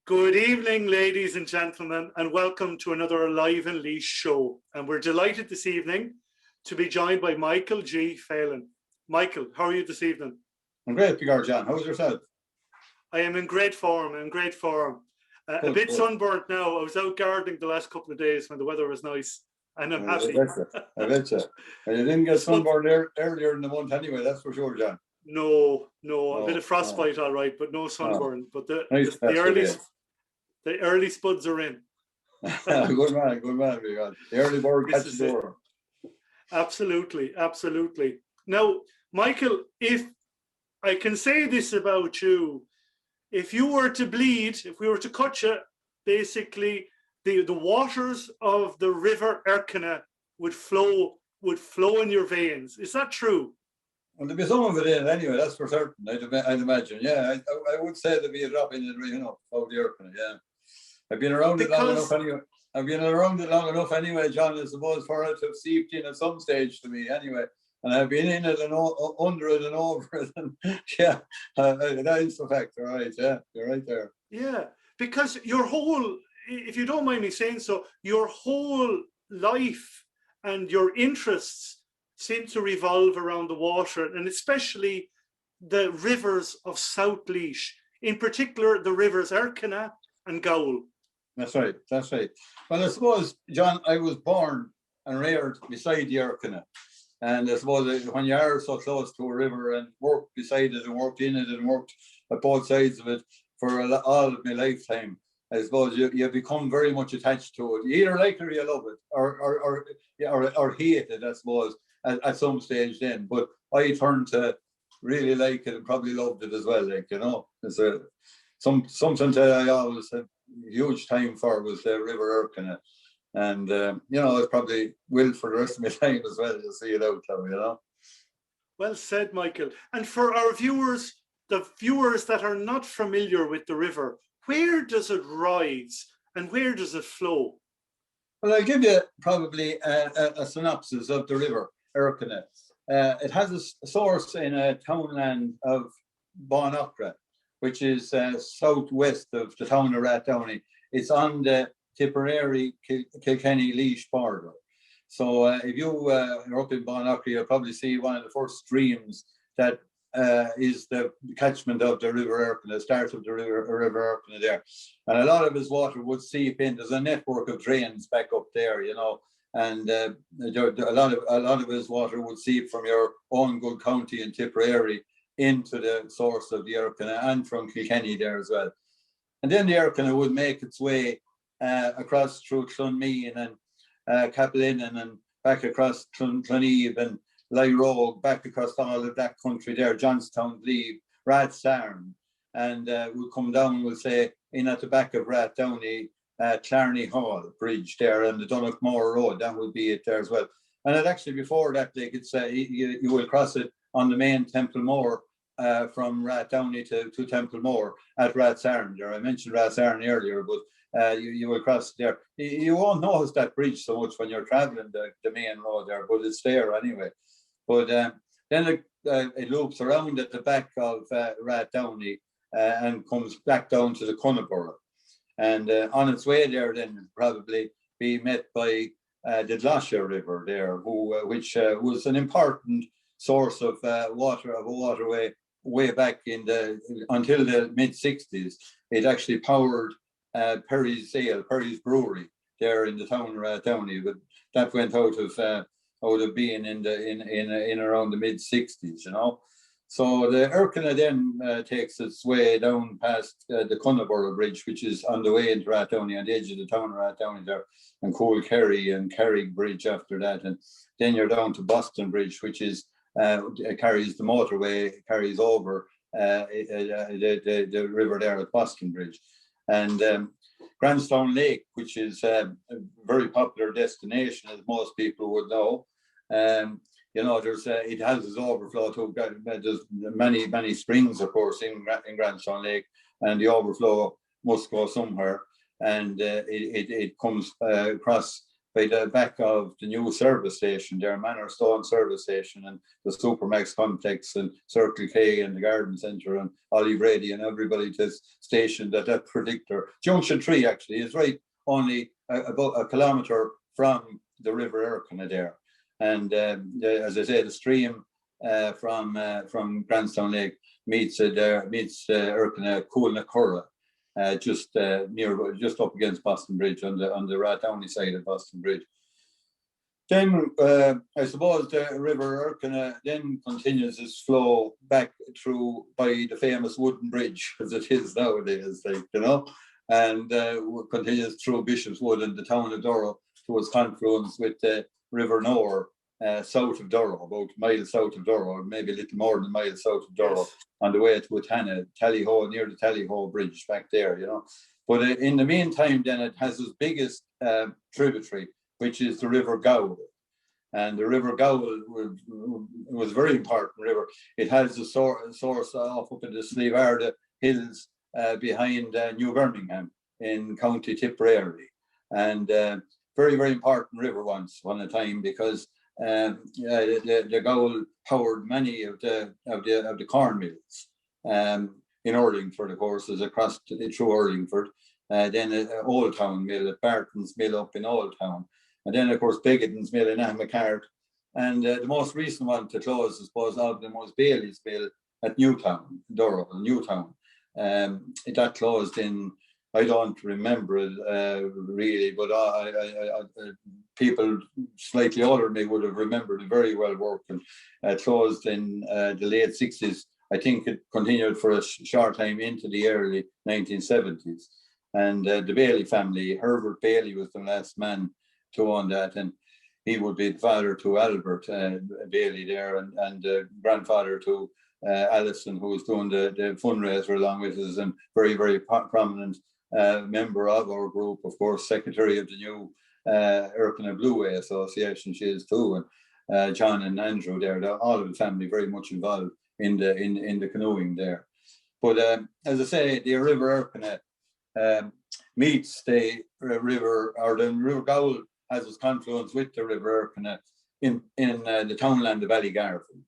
Good evening, ladies and gentlemen, and welcome to another Alive and Leash show. And we're delighted this evening to be joined by Michael G Phelan. Michael, how are you this evening? I'm great, Big John. How's yourself? I am in great form. A bit sunburnt now. I was out gardening the last couple of days when the weather was nice, and I'm happy. I bet you. And you didn't get sunburned earlier in the month anyway, that's for sure, John. No, a bit of frostbite, all right, but no sunburn. But the early spuds are in. Good man, Big John. The early bird catches the worm. Absolutely. Now, Michael, if I can say this about you, if you were to bleed, if we were to cut you, basically the waters of the river Erkina would flow in your veins. Is that true? Well, there'd be some of it in anyway, that's for certain. I'd imagine. Yeah, I would say there'd be a drop in it, of the Erkina. Yeah, I've been around it long enough anyway. John, I suppose, for it to have seeped in at some stage to me anyway. And I've been in it and under it and over it. And yeah, that is the fact. All right. Yeah, you're right there. Yeah, because your whole, if you don't mind me saying so, your whole life and your interests seem to revolve around the water, and especially the rivers of South Laois, in particular the rivers Erkina and Goul. That's right. Well, I suppose, John, I was born and reared beside the Erkina. And I suppose when you are so close to a river and worked beside it and worked in it and worked at both sides of it for all of my lifetime, I suppose you become very much attached to it. You either like it or you love it, or hate it, I suppose, at some stage then. But I turned to really like it and probably loved it as well. It's something that I always had huge time for was the River Erkina. And, it's probably will for the rest of my time as well to see it out, Well said, Michael. And for our viewers, the viewers that are not familiar with the river, where does it rise and where does it flow? Well, I'll give you probably a synopsis of the river Erkina. It has a source in a townland of Bonachra, which is southwest of the town of Rathdowney. It's on the Tipperary Kilkenny Laois border. So if you are up in Bonachra, you'll probably see one of the first streams that is the catchment of the River Erkina, the start of the River Erkina there. And a lot of his water would seep in. There's a network of drains back up there, and a lot of his water would seep from your own good county in Tipperary into the source of the Erkina and from Kilkenny there as well. And then the Erkina would make its way across through Clonmeen and Capelin and back across Cloneve and Lyrogue, back across all of that country there, Johnstown, Glebe, Rathdowney, and we'll come down, we'll say, in at the back of Rathdowney, Clarney Hall Bridge there and the Donoghmore Road, that would be it there as well. And it actually, before that, they could say you will cross it on the main Templemore from Rathdowney to Templemore at Rathdowney there. I mentioned Rathdowney earlier, but you will cross there. You won't notice that bridge so much when you're traveling the main road there, but it's there anyway. But then it loops around at the back of Rathdowney and comes back down to the Cunnaburra. And on its way there, then probably be met by the Glosha River there, which was an important source of water, of a waterway way back until the mid-60s. It actually powered Perry's Brewery there in the town of Rathdowney, but that went out of being in around the mid-60s, So the Erkina then takes its way down past the Cunnaburra Bridge, which is on the way into Rathdowney, on the edge of the town of Rathdowney there, and Cool Kerry and Carrick Bridge after that, and then you're down to Boston Bridge, which is carries the motorway, carries over the river there at Boston Bridge. And Grandstone Lake, which is a very popular destination, as most people would know. It has its overflow too. There's many springs, of course, in Grandstone Lake, and the overflow must go somewhere. And it comes across by the back of the new service station there, Manor Stone service station, and the Supermax complex, and Circle K, and the Garden Centre, and Ollie Brady, and everybody that's stationed at that particular Junction 3 actually is right only about a kilometre from the River Erkina there. And as I say, the stream from Grandstown Lake meets Erkina Coolnacurra, just up against Boston Bridge on the Rathdowney side of Boston Bridge. Then I suppose the River Erkina then continues its flow back through by the famous Woodenbridge, as it is nowadays, and continues through Bishop's Wood and the town of Durrow to its confluence with the River Nore, south of Durrow, about a mile south of Durrow, or maybe a little more than a mile south of Durrow, yes, on the way to Atana, Tallyho, near the Tallyho Bridge back there, But in the meantime, then it has its biggest tributary, which is the River Goul. And the River Goul was a very important river. It has a source off up in the Slieve Hills behind New Birmingham in County Tipperary. And very, very important river once upon a time, because the Goul powered many of the corn mills in Urlingford, of course, as across through Urlingford. Then Old Town Mill at Barton's Mill up in Old Town, and then of course Begedon's Mill in Ahmacart, and the most recent one to close, I suppose, of them was Bailey's Mill at Newtown, Durrow, Newtown. That closed in, I don't remember it really, but people slightly older than me would have remembered it very well working. Closed in the late 60s. I think it continued for a short time into the early 1970s. And the Bailey family, Herbert Bailey was the last man to own that. And he would be the father to Albert Bailey there, and grandfather to Alison, who was doing the fundraiser along with us, and very, very prominent member of our group, of course, secretary of the new Erkina Blueway Association, she is too, and John and Andrew there, all of the family very much involved in the canoeing there. But as I say, the River Erkina meets the river, or the River Goul has its confluence with the River Erkina in the townland of Ballygarvan.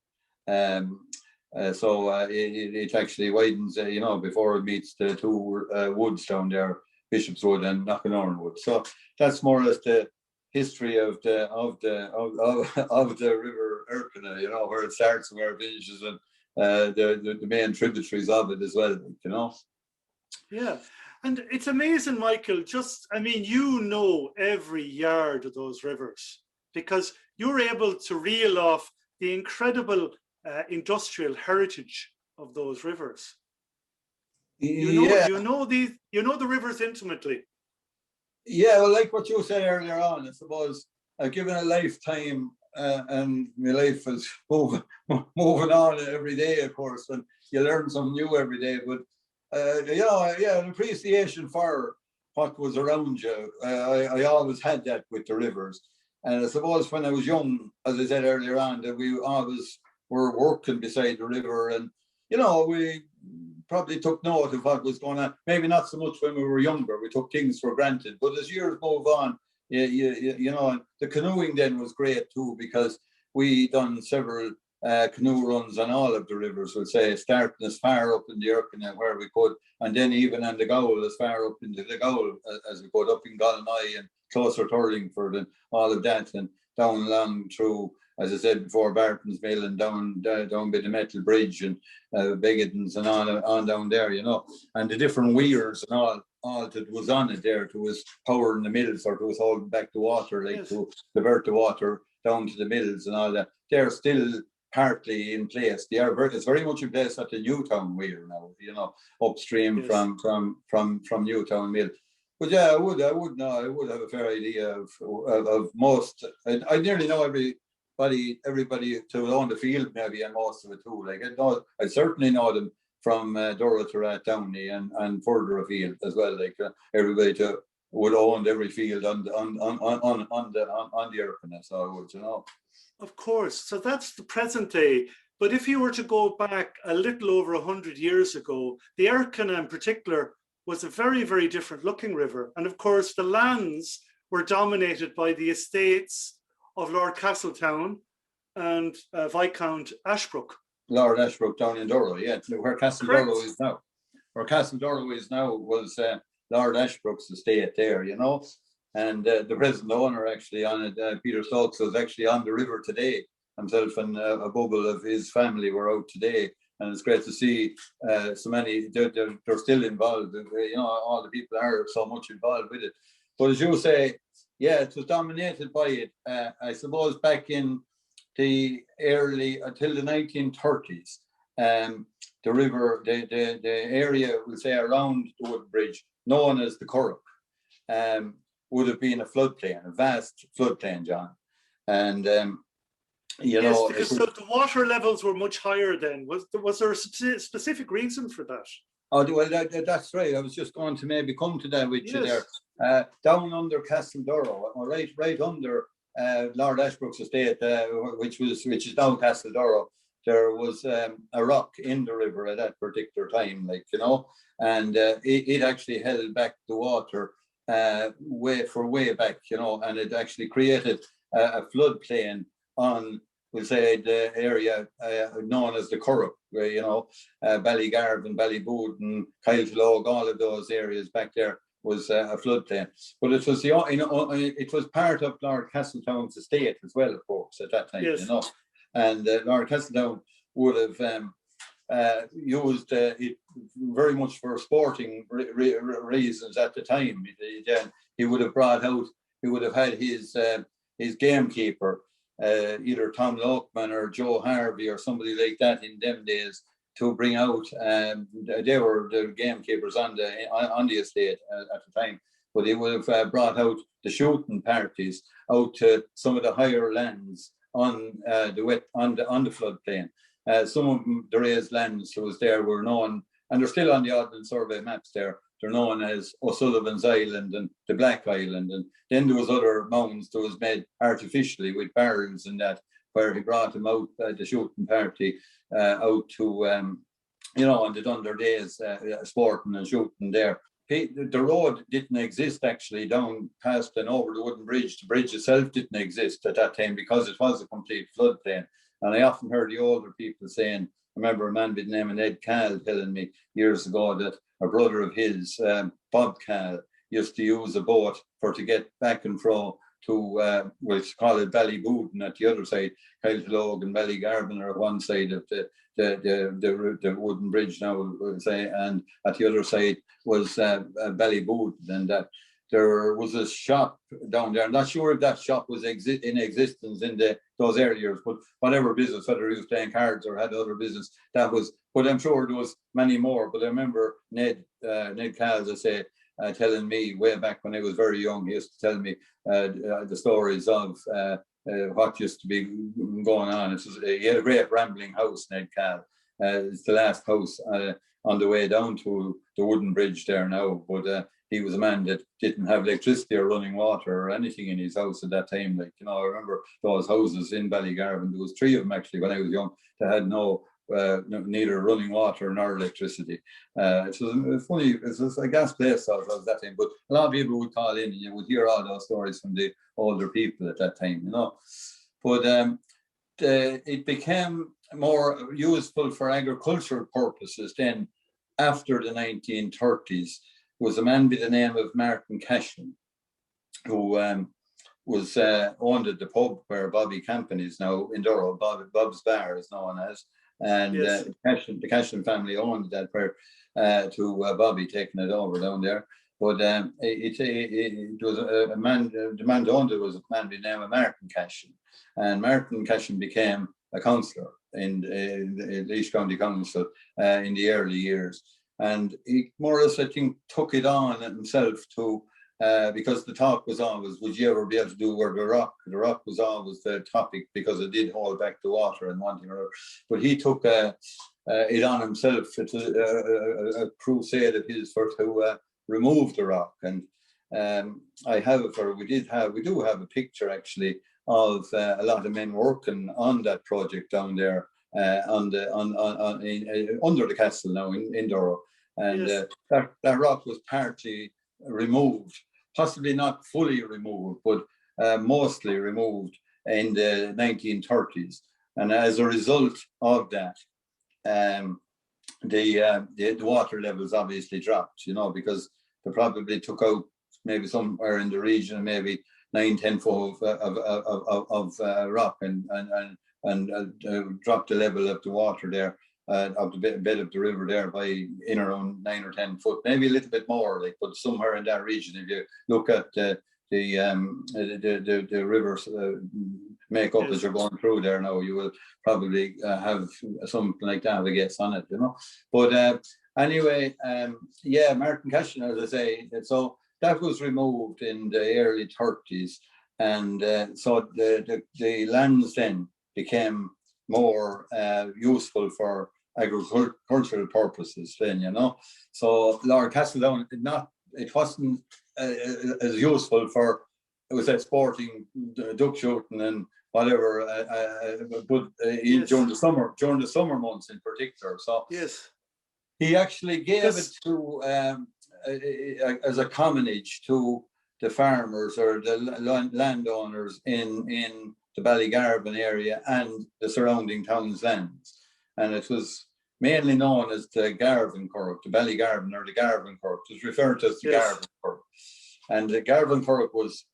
So it actually widens, before it meets the two woods down there, Bishop's Wood and Knockanorn Wood. So that's more or less the history of the River Erkina, where it starts and where it finishes, and the main tributaries of it as well, Yeah, and it's amazing, Michael. You know every yard of those rivers, because you're able to reel off the incredible industrial heritage of those rivers. You know the rivers intimately. Yeah, well, like what you said earlier on, I suppose given a lifetime, and my life is moving on every day, of course, and you learn something new every day. But an appreciation for what was around you. I always had that with the rivers, and I suppose when I was young, as I said earlier on, that we always were working beside the river, and we probably took note of what was going on. Maybe not so much when we were younger, we took things for granted. But as years move on, the canoeing then was great too, because we done several canoe runs on all of the rivers, we'll say, starting as far up in the Erkina where we could, and then even on the Goul, as far up into the Goul as we could, up in Galway and closer to Urlingford and all of that, and down along through, as I said before, Barton's Mill, and down by the Metal Bridge and Begedon's and on down there, and the different weirs and all that was on it there, to was powering the mills, or to was holding back the water, like yes, to divert the water down to the mills and all that. They're still partly in place. It's very much in place at the Newtown weir now, upstream, yes, from Newtown Mill. But yeah, I would have a fair idea of most. I nearly know everybody to own the field, maybe, and most of it too. Like I certainly know them from Durrow to Rathdowney and further afield as well. Like everybody would own every field on the Erkina, so I would, Of course. So that's the present day. But if you were to go back a little over 100 years ago, the Erkina in particular was a very, very different looking river. And of course, the lands were dominated by the estates of Lord Castletown and Viscount Ashbrook. Lord Ashbrook down in Durrow, yeah, where Castle Correct. Durrow is now. Where Castle Durrow is now was Lord Ashbrook's estate there, you know. And the present owner actually on it, Peter Stokes, was actually on the river today. Himself and a bubble of his family were out today. And it's great to see so many, they're still involved. You know, all the people are so much involved with it. But as you say, yeah, it was dominated by it. I suppose back in the early, until the 1930s, the river, the area, we'll say, around the Woodenbridge, known as the Curragh, would have been a floodplain, a vast floodplain, John. And you know, because the water levels were much higher then. Was there a specific reason for that? Oh, well, that's right. I was just going to maybe come to that with you there. Down under Castle Durrow, or right under Lord Ashbrook's estate, which is now Castle Durrow, there was a rock in the river at that particular time, like, you know, and it actually held back the water way back, you know, and it actually created a floodplain on, we'll say, the area known as the Curragh, where, you know, Ballygarve and Ballyboot, Kiltalog, all of those areas back there was a floodplain. But it was it was part of Lord Castletown's estate as well, of course, at that time, you know. And Lord Castletown would have used it very much for sporting reasons at the time. He would have brought out, he would have had his gamekeeper, either Tom Lockman or Joe Harvey or somebody like that in them days, to bring out, they were the gamekeepers on the estate at the time, but he would have brought out the shooting parties out to some of the higher lands on the floodplain. Some of them, the raised lands that was there, were known, and they're still on the Ordnance Survey maps there. They're known as O'Sullivan's Island and the Black Island. And then there was other mounds that was made artificially with barrels and that, where he brought them out, the shooting party, out to, you know, on the Dunder days, sporting and shooting there. The road didn't exist actually down past and over the wooden bridge. The bridge itself didn't exist at that time because it was a complete floodplain. And I often heard the older people saying, I remember a man by the name of Ned Cahill telling me years ago that a brother of his, Bob Cahill, used to use a boat to get back and fro to, we'll call it Ballyboot, at the other side, Kiltalog and Ballygarvan are at one side of the wooden bridge now, we'll say, and at the other side was Ballyboot, and there was a shop down there. I'm not sure if that shop was in existence in those areas, but whatever business, whether he was playing cards or had other business, that was, but I'm sure there was many more. But I remember Ned Cahill, as I say, telling me way back when I was very young, he used to tell me the stories of what used to be going on. He had a great rambling house, Ned Cahill. It's the last house on the way down to the wooden bridge there now, but he was a man that didn't have electricity or running water or anything in his house at that time. Like, you know, I remember those houses in Ballygarvan, there was 3 of them actually when I was young, that had neither running water nor electricity. It was funny, it was a gas place of that time, but a lot of people would call in and you would hear all those stories from the older people at that time, you know. But it became more useful for agricultural purposes then after the 1930s. Was a man by the name of Martin Cashin, who was owned at the pub where Bobby Campan is now in Durrow. Bob's Bar is known as, and the Cashin family owned that where to Bobby taking it over down there. But it was a man. The man that owned it was a man by the name of Martin Cashin, and Martin Cashin became a councillor in the Laois County Council in the early years. And he more or less, I think, took it on himself to, because the talk was always, would you ever be able to do where the rock? The rock was always the topic because it did hold back the water and one thing or other. But he took it on himself. It's a crusade of his to remove the rock. And we do have a picture actually of a lot of men working on that project down there under the castle now in Durrow. And that rock was partly removed possibly not fully removed, but mostly removed in the 1930s. And as a result of that, the water levels obviously dropped, because they probably took out maybe somewhere in the region of maybe 9-10 foot of rock and dropped the level of the water there, of the bed of the river there by in around 9 or 10 foot, maybe a little bit more, but somewhere in that region. If you look at the rivers makeup as you're going through there now, you will probably have something like that, I guess, on it, But anyway, Martin Cashin, as I say, so that was removed in the early 30s, and so the lands then became more useful for agricultural purposes then, So Lord Castletown it wasn't as useful for, it was sporting, duck shooting and whatever, but during the summer months in particular. So yes, he actually gave it to as a commonage to the farmers or the landowners in the Ballygarvan area and the surrounding towns' lands, and it was mainly known as the Garvan Corp, the Ballygarvan or the Garvan Corp. It was referred to as the Garvan Corp. And the Garvan Corp was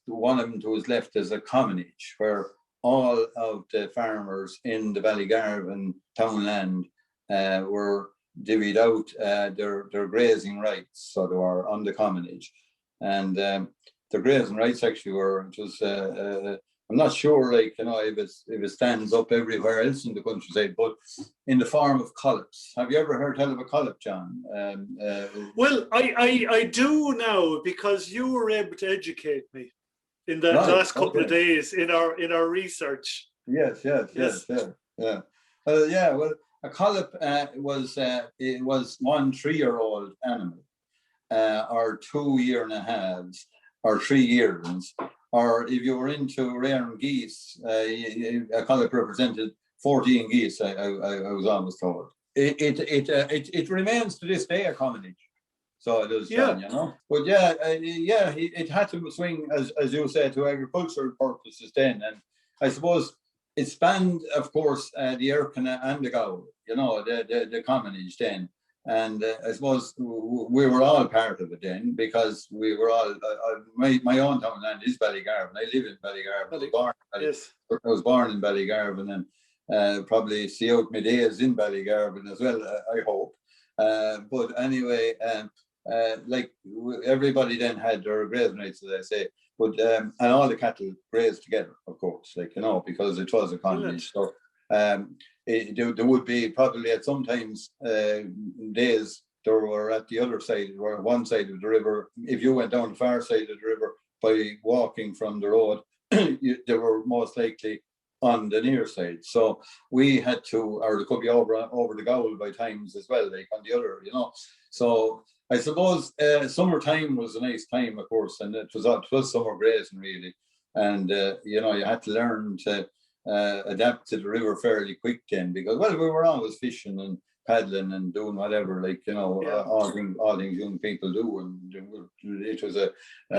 one of them who was left as a commonage, where all of the farmers in the Ballygarvan townland were divvied out their grazing rights, so they were on the commonage. And the grazing rights actually were, it was, I'm not sure, if it stands up everywhere else in the countryside, but in the form of collops. Have you ever heard tell of a collop, John? Well, I do now, because you were able to educate me in the last couple of days in our research. Yes. Well, a collop it was 1 3-year-old animal, or 2 1/2 or 3 years. Or if you were into rearing geese, a collop represented 14 geese. I was always told. It remains to this day a commonage. So it does, John, But it had to swing, as you said, to agricultural purposes then. And I suppose it spanned, of course, the Erkina and the Goul, the commonage then. And I suppose we were all part of it then, because we were all, my own townland is Ballygarvan. I live in Ballygarvan. I was born in Ballygarvan, and probably see out my days in Ballygarvan as well, I hope. But anyway, everybody then had their grazing rights, as I say. But and all the cattle grazed together, of course, because it was a colony. So there would be probably at sometimes days there were at the other side, or one side of the river. If you went down the far side of the river by walking from the road, they were most likely on the near side. So we had to, or it could be over the Goul by times as well, on the other, So I suppose summertime was a nice time, of course, and it was summer grazing really, and you had to learn to adapt to the river fairly quick then, because we were always fishing and paddling and doing whatever, all things young people do, and it was a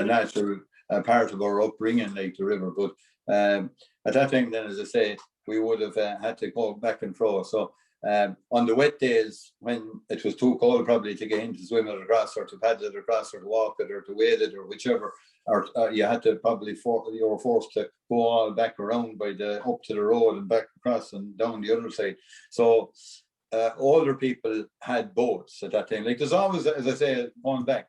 natural part of our upbringing, the river. But at that time, then, as I say, we would have had to go back and forth. So on the wet days, when it was too cold probably to get in to swim it across, or to paddle it across, or to walk it, or to wade it, or whichever, or you had to probably you were forced to go all back around up to the road and back across and down the other side. So older people had boats at that time. There's always, as I say, going back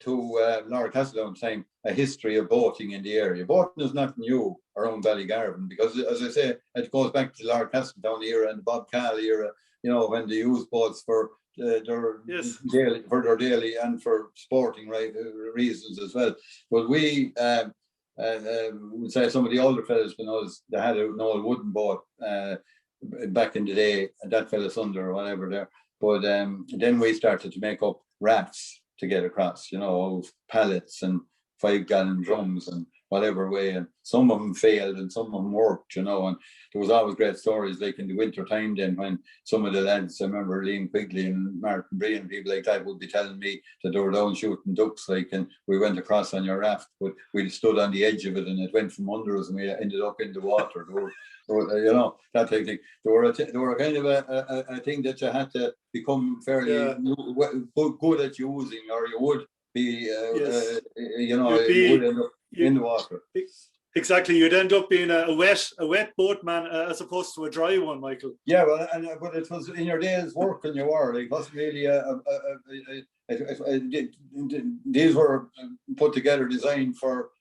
to Lord Castletown time, a history of boating in the area. Boating is not new around Ballygarvan, because, as I say, it goes back to Lord Castletown era and the Bob Call era, when they used boats for their daily and for sporting reasons as well. But we would say some of the older fellas, they had an old wooden boat back in the day, and that fell asunder or whatever there. But then we started to make up rafts to get across, of pallets and 5-gallon drums and whatever way, and some of them failed and some of them worked, and there was always great stories, like in the winter time then, when some of the lads, I remember Liam Quigley and Martin Bray and people like that would be telling me that they were down shooting ducks, like, and we went across on your raft, but we stood on the edge of it and it went from under us and we ended up in the water. That type of thing. They were kind of a thing that you had to become fairly good at using, or you would be, you would end up in the water. Exactly, you'd end up being a wet boatman as opposed to a dry one, Michael. Yeah, well, but it was in your day's work, and you were. It wasn't really these were put together, designed for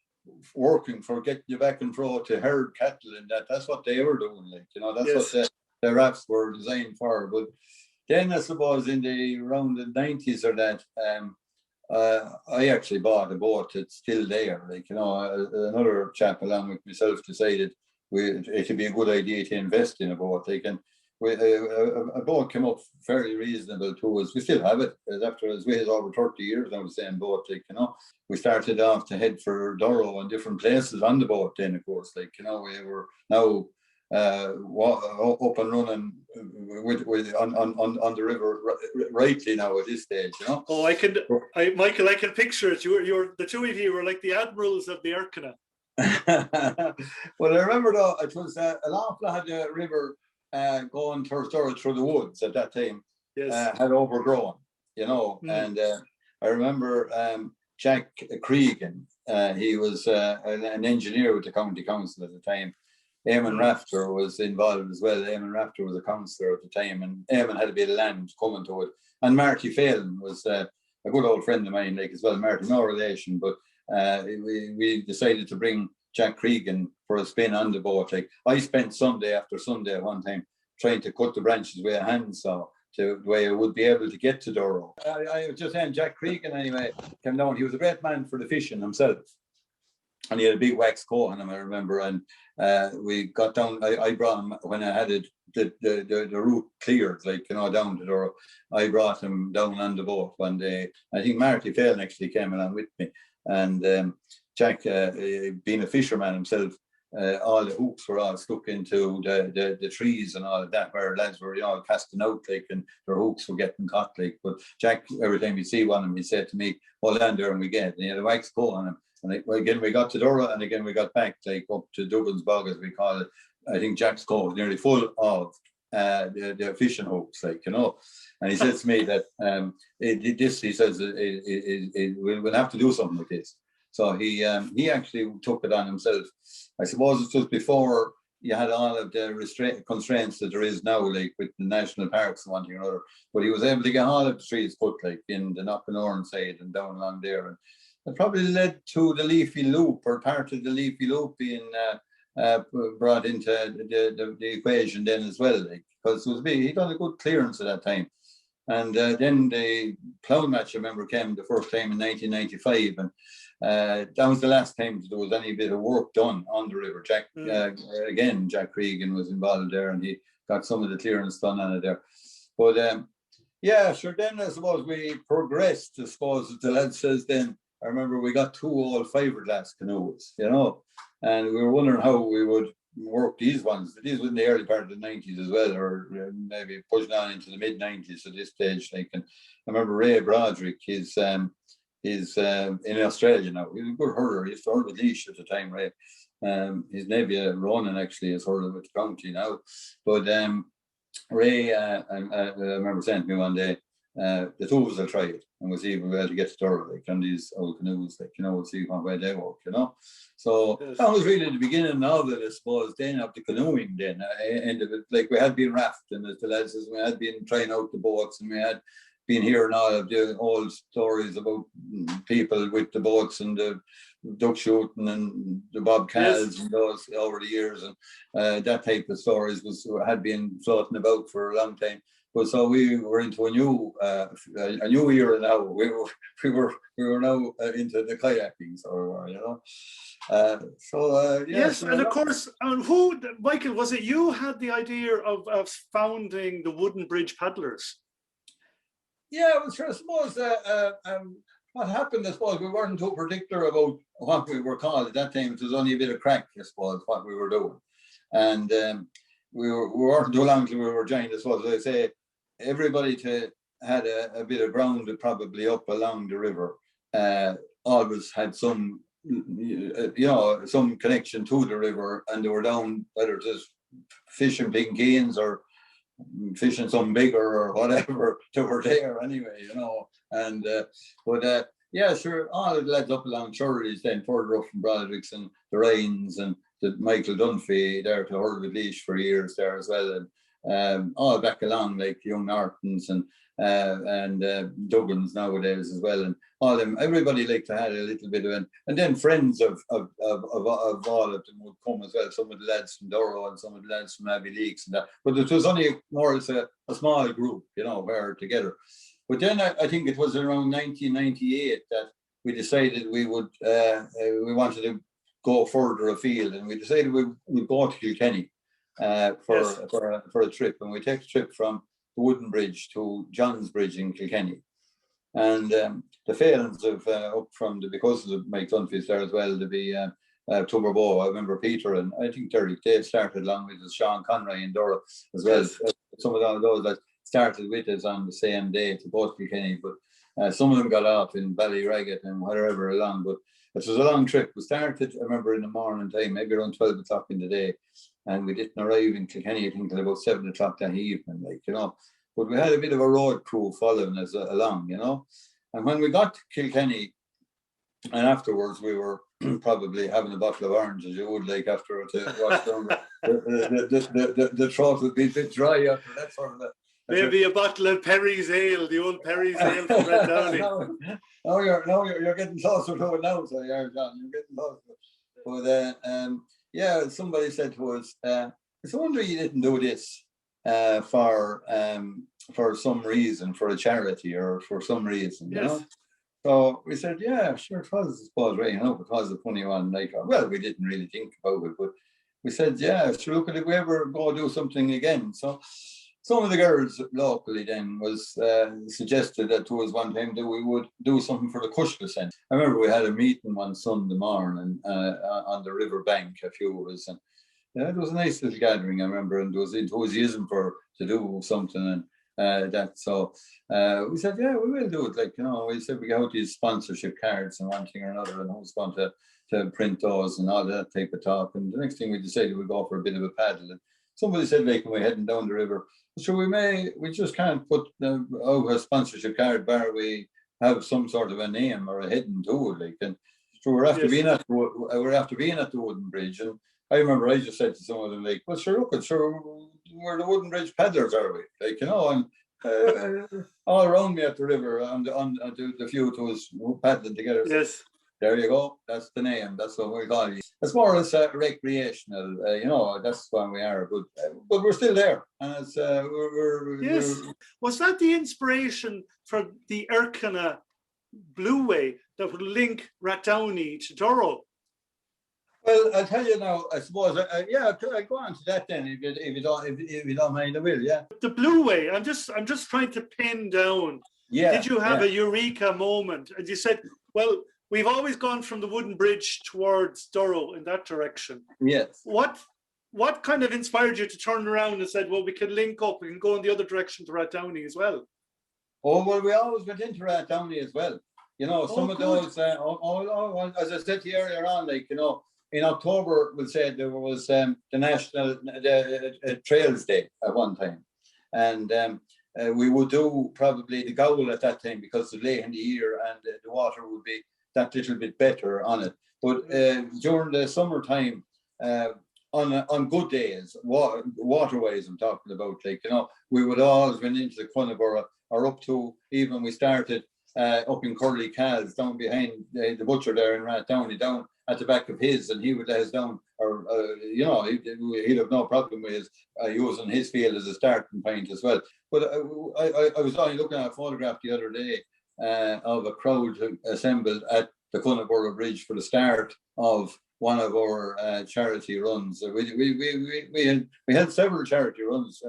working, for getting you back and forth to herd cattle, and that's what they were doing. Like, that's what the rafts were designed for. But then I suppose around the 90s or that, I actually bought a boat that's still there. Like, another chap along with myself decided it would be a good idea to invest in a boat. Like, and a boat came up fairly reasonable to us. We still have it as we had over 30 years now, the same boat. Like, we started off to head for Durrow and different places on the boat. Then, of course, like, we were now up and running on the river rightly now at this stage. Oh, Michael, I can picture it. You're the two of you were like the admirals of the Erkina. Well, I remember though, it was an awful lot of river going towards Durrow through the woods at that time. Yes. Had overgrown, and I remember Jack Cregan. He was an engineer with the county council at the time. Eamon Rafter was involved as well. Eamon Rafter was a councillor at the time, and Eamon had a bit of land coming to it. And Marty Phelan was a good old friend of mine, like, as well. Marty, no relation, but we decided to bring Jack Cregan for a spin on the boat. Like, I spent Sunday after Sunday one time trying to cut the branches with a handsaw to the way I would be able to get to Durrow. I was just saying, Jack Cregan anyway came down. He was a great man for the fishing himself. And he had a big wax coat on him, I remember. And we got down. I brought him when I had the route cleared, like, down to Durrow. I brought him down on the boat one day. I think Marty Phelan actually came along with me. And Jack, being a fisherman himself, all the hooks were all stuck into the trees and all of that, where lads were casting out, like, and their hooks were getting caught, like. But Jack, every time he'd see one of them, he said to me, "Hold on there," and we get. And he had a wax coat on him. And again, we got to Durrow, and again we got back, like, up to Dublin's Bog, as we call it. I think Jack's coat was nearly full of the fishing hooks, like, And he said to me that he says, we'll have to do something with this. So he actually took it on himself. I suppose it was before you had all of the constraints that there is now, like with the national parks and one thing or another. But he was able to get all of the trees put, like, in the Knockanoran side and down along there. And it probably led to the Leafy Loop, or part of the Leafy Loop being brought into the equation then as well, like, because he done a good clearance at that time. And then the plough match, I remember, came the first time in 1995, and that was the last time there was any bit of work done on the river. Jack Cregan was involved there, and he got some of the clearance done on it there. But sure, then I suppose we progressed, I suppose, as the lad says then. I remember we got 2 old fiberglass canoes, and we were wondering how we would work these ones. These were in the early part of the 90s as well, or maybe pushing on into the mid 90s at this stage. Like, and I remember Ray Broderick, he's in Australia now. He was a good herder. He used to herd with leash at the time, Ray. His nephew Ronan actually is herding with the county now. But Ray, I remember saying to me one day, the two of us will try it, and we'll see if we're able to get to Durrow, like, on these old canoes, like, we'll see what way they work, So that was really the beginning of it, I suppose, then of the canoeing then. End of it, like, we had been rafting, as the lads says, we had been trying out the boats, and we had been hearing all of the old stories about people with the boats and the duck shooting and the bobcats and those over the years, and that type of stories had been floating about for a long time. But so we were into a new era now. We were now into the kayaking, so yes, and of course, and who, Michael, was it you had the idea of founding the Woodenbridge Paddlers? Yeah, well, sure, I suppose what happened, I suppose, we weren't too particular about what we were called at that time. It was only a bit of crack, I suppose, what we were doing. And we weren't too long till we were joined, I suppose. As I say, everybody had a bit of ground probably up along the river. Always had some, some connection to the river, and they were down, whether it was fishing pinkeens or fishing some bigger or whatever, they were there anyway, And yeah, sure, all it led up along Churley's then further up from Broderick's and the Rains and the Michael Dunphy there to Hurlwood Leash for years there as well, and all back along like Young Nortons and Duggins nowadays as well, and all them. Everybody liked to have a little bit of it, and then friends of all of them would come as well. Some of the lads from Durrow and some of the lads from Abbey Leaks and that. But it was only more as a small group, were together. But then I think it was around 1998 that we decided we would we wanted to go further afield, and we decided we'd go to Kilkenny for a trip, and we take a trip from Woodenbridge to John's Bridge in Kilkenny. And the Phelans of up from because of Mike Dunphy's there as well, to be Tubberbow. I remember Peter and I think they started along with us, Sean Conroy and Durrow as well. Some of those that started with us on the same day to both Kilkenny, but some of them got off in Ballyraggett and wherever along. But it was a long trip. We started, I remember, in the morning time, maybe around 12 o'clock in the day, and we didn't arrive in Kilkenny, I think, until about 7 o'clock that evening, But we had a bit of a road crew following us along, And when we got to Kilkenny, and afterwards we were probably having a bottle of orange, as you would like after to wash down. The throat would be a bit dry after that sort of a. Maybe a bottle of Perry's Ale, the old Perry's Ale from Rathdowney. No, you're getting closer to it now, so you're John. You're getting closer. But somebody said to us, "It's a wonder you didn't do this for some reason, for a charity or for some reason, Yes. So we said, yeah, sure, it was, I suppose, right, because the funny one, well, we didn't really think about it, but we said, yeah, sure, look, if we ever go do something again. So some of the girls locally then was suggested that to us one time that we would do something for the Cushla Centre. I remember we had a meeting one Sunday morning on the river bank, a few of us, and it was a nice little gathering, I remember, and there was enthusiasm to do something and that. So we said, yeah, we will do it. We said we got these sponsorship cards and one thing or another, and who's going to print those and all that type of talk. And the next thing we decided we'd go for a bit of a paddle. And somebody said, when we're heading down the river, so we just can't put a sponsorship card bar we have some sort of a name or a heading to it. And so we're after being at the Woodenbridge, and I remember I just said to some of them, well, sure, look, we're the Woodenbridge Paddlers, are we? And all around me at the river, on the few of us paddling together. Yes. So, there you go. That's the name. That's what we call it. It's more or less recreational, that's when we are. But we're still there. And it's, Was that the inspiration for the Erkina Blueway that would link Rathdowney to Durrow? Well, I'll tell you now, I suppose, I'll go on to that then, if you don't mind, I will, yeah. The Blueway, I'm just trying to pin down. Yeah. Did you have a eureka moment? And you said, well, we've always gone from the Woodenbridge towards Durrow in that direction. Yes. What kind of inspired you to turn around and said, well, we can link up, we can go in the other direction to Rathdowney as well? Oh, well, we always went into Rathdowney as well. Some of those, as I said to you earlier on, in October, we'll say there was the National Trails Day at one time. And we would do probably the Goul at that time because it's late in the year and the water would be that little bit better on it. But during the summertime, on good days, waterways I'm talking about, we would always went into the Cunnaburra or up to, even we started up in Curly Cal's down behind the butcher there in Rathdowney, down at the back of his, and he would let us down, or he'd have no problem with using his field as a starting point as well. But I was only looking at a photograph the other day of a crowd assembled at the Cunnaburra Bridge for the start of one of our charity runs. We had several charity runs,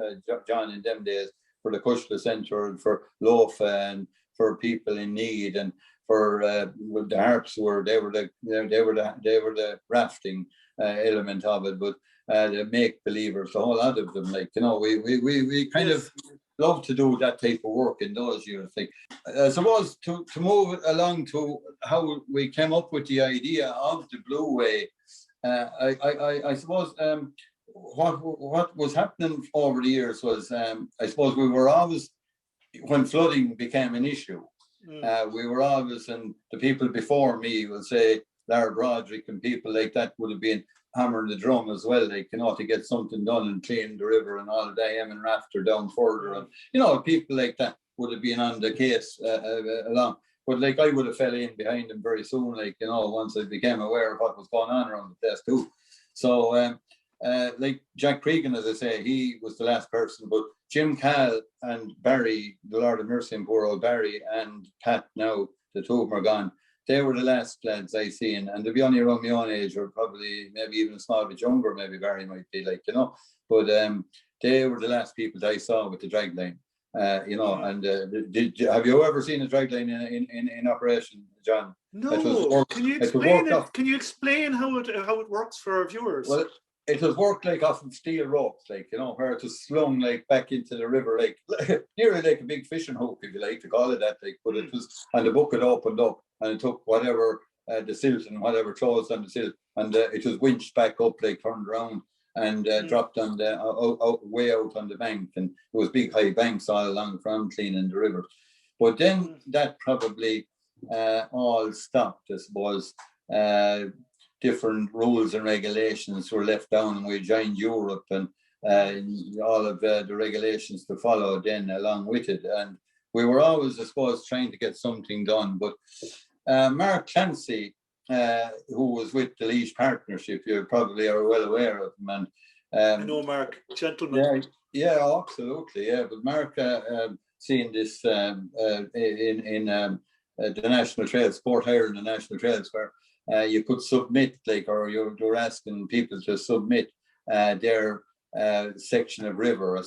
John, in them days, for the Cushla Centre and for Loaf and for people in need. And with the harps they were the rafting element of it, but the make believers, a whole lot of them, like, you know, we kind of love to do that type of work in those years. Like, I suppose to move along to how we came up with the idea of the Blueway, I suppose what was happening over the years was, I suppose we were always, when flooding became an issue, we were always, and the people before me will say, Lard Roderick and people like that would have been hammering the drum as well, like, you know, to get something done and clean the river and all of that, and Rafter down further, and, you know, people like that would have been on the case along. But like, I would have fell in behind them very soon, like, you know, once I became aware of what was going on around the place too. So like Jack Cregan, as I say, he was the last person, but Jim Cal and Barry, the Lord of Mercy and poor old Barry, and Pat now, the two of them are gone. They were the last lads I seen, and they'd be only around my own age, or probably maybe even a small bit younger, maybe Barry might be, like, you know. But they were the last people that I saw with the dragline, you know. And have you ever seen a dragline in operation, John? No. Can you explain it? Can you explain how it works for our viewers? Well, it was worked like off of steel ropes, like, you know, where it was slung like back into the river, like nearly like a big fishing hook, if you like to call it that, like. But it was, and the bucket opened up, and it took whatever the silt and whatever clothes on the silt, and it was winched back up, like turned around and dropped on the way out on the bank, and there was big high banks all along from cleaning the river. But then that probably all stopped, I suppose. Different rules and regulations were left down, and we joined Europe, and all of the regulations to follow then along with it. And we were always, I suppose, trying to get something done. But Mark Clancy, who was with the Laois Partnership, you probably are well aware of him. And I know Mark, gentleman. Yeah, absolutely, yeah. But Mark, seeing this in the National Trails, Sport Ireland, the National Trails, where you could submit, like, or you're asking people to submit their section of river,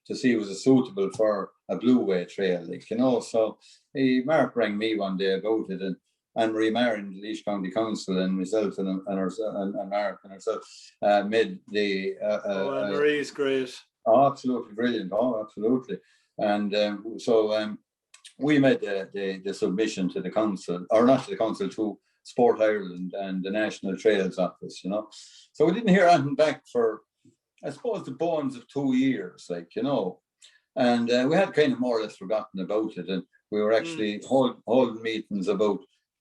to see was it suitable for a Blueway trail, like, you know. So Mark rang me one day about it, and Anne-Marie Marin, the Laois County Council, and myself and Mark and herself made the. Anne-Marie is great. Oh, absolutely brilliant. Oh, absolutely. And so we made the submission to the council, or not to the council, to Sport Ireland and the National Trails Office, you know. So we didn't hear anything back for, I suppose, the bones of 2 years, like, you know. And we had kind of more or less forgotten about it, and we were actually holding meetings about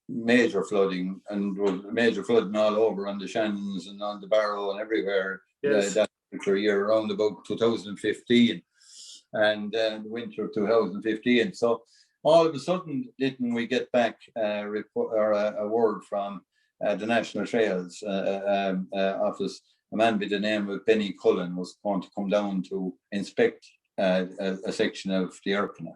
major flooding, and was major flooding all over on the Shannons and on the Barrow and everywhere. Yes. That particular year, around about 2015, and the winter of 2015. So all of a sudden, didn't we get back a word from the National Trails Office? A man by the name of Benny Cullen was going to come down to inspect a section of the Erkina.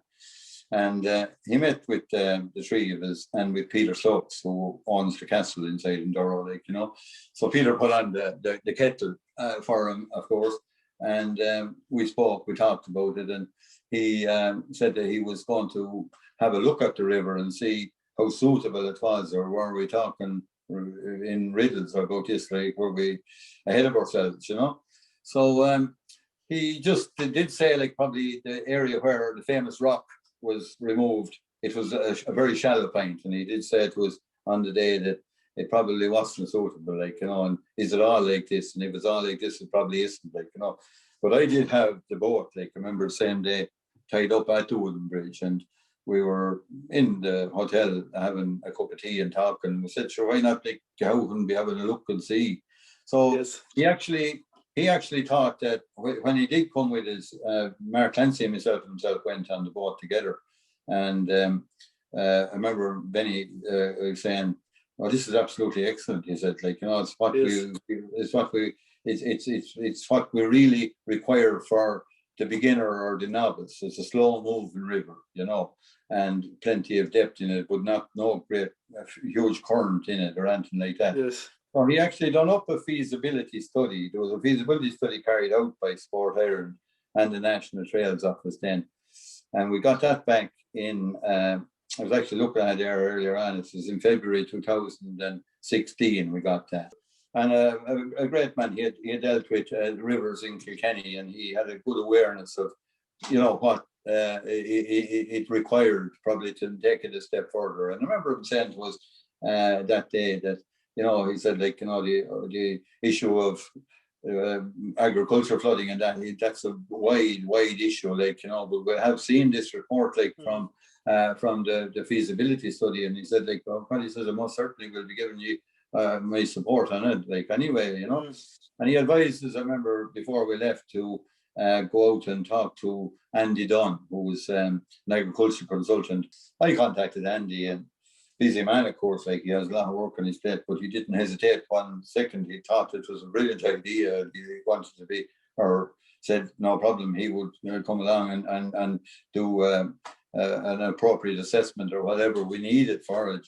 And he met with the three of us, and with Peter Stokes, who owns the castle inside in Durrow, like, you know. So Peter put on the kettle for him, of course, and we talked about it, and he said that he was going to have a look at the river and see how suitable it was, or were we talking in riddles about this, like, were we ahead of ourselves, you know. So he just did say, like, probably the area where the famous rock was removed, it was a very shallow point, and he did say it was on the day that it probably wasn't suitable, like, you know. And is it all like this? And if it's all like this, it probably isn't, like, you know. But I did have the boat, like, I remember the same day, tied up at the Woodenbridge, and we were in the hotel having a cup of tea and talking. We said, sure, why not, like, go out and be having a look and see? So yes. He actually thought that when he did come with his, Mark Clancy and himself went on the boat together. And I remember Benny saying, "Oh, this is absolutely excellent." He said, "Like, you know, it's what it's what we really require for the beginner or the novice. It's a slow moving river, you know, and plenty of depth in it, but no great huge current in it or anything like that." Yes. So he actually done up a feasibility study. There was a feasibility study carried out by Sport Ireland and the National Trails Office then. And we got that back in I was actually looking at it there earlier on. It was in February 2016 we got that. And a great man. He had dealt with rivers in Kilkenny, and he had a good awareness of, what it required probably to take it a step further. And I remember him saying to us that day that, he said, like, the issue of agriculture flooding and that's a wide issue, like, but we have seen this report, like, from the feasibility study, and he said, like, he says, I most certainly will be giving you my support on it, like, anyway, and he advised us, I remember, before we left, to go out and talk to Andy Dunn, who was an agriculture consultant. I contacted Andy, and busy man, of course, like, he has a lot of work on his plate, but he didn't hesitate 1 second. He thought it was a brilliant idea. He wanted to be, or said no problem, he would come along and do an appropriate assessment or whatever we needed for it,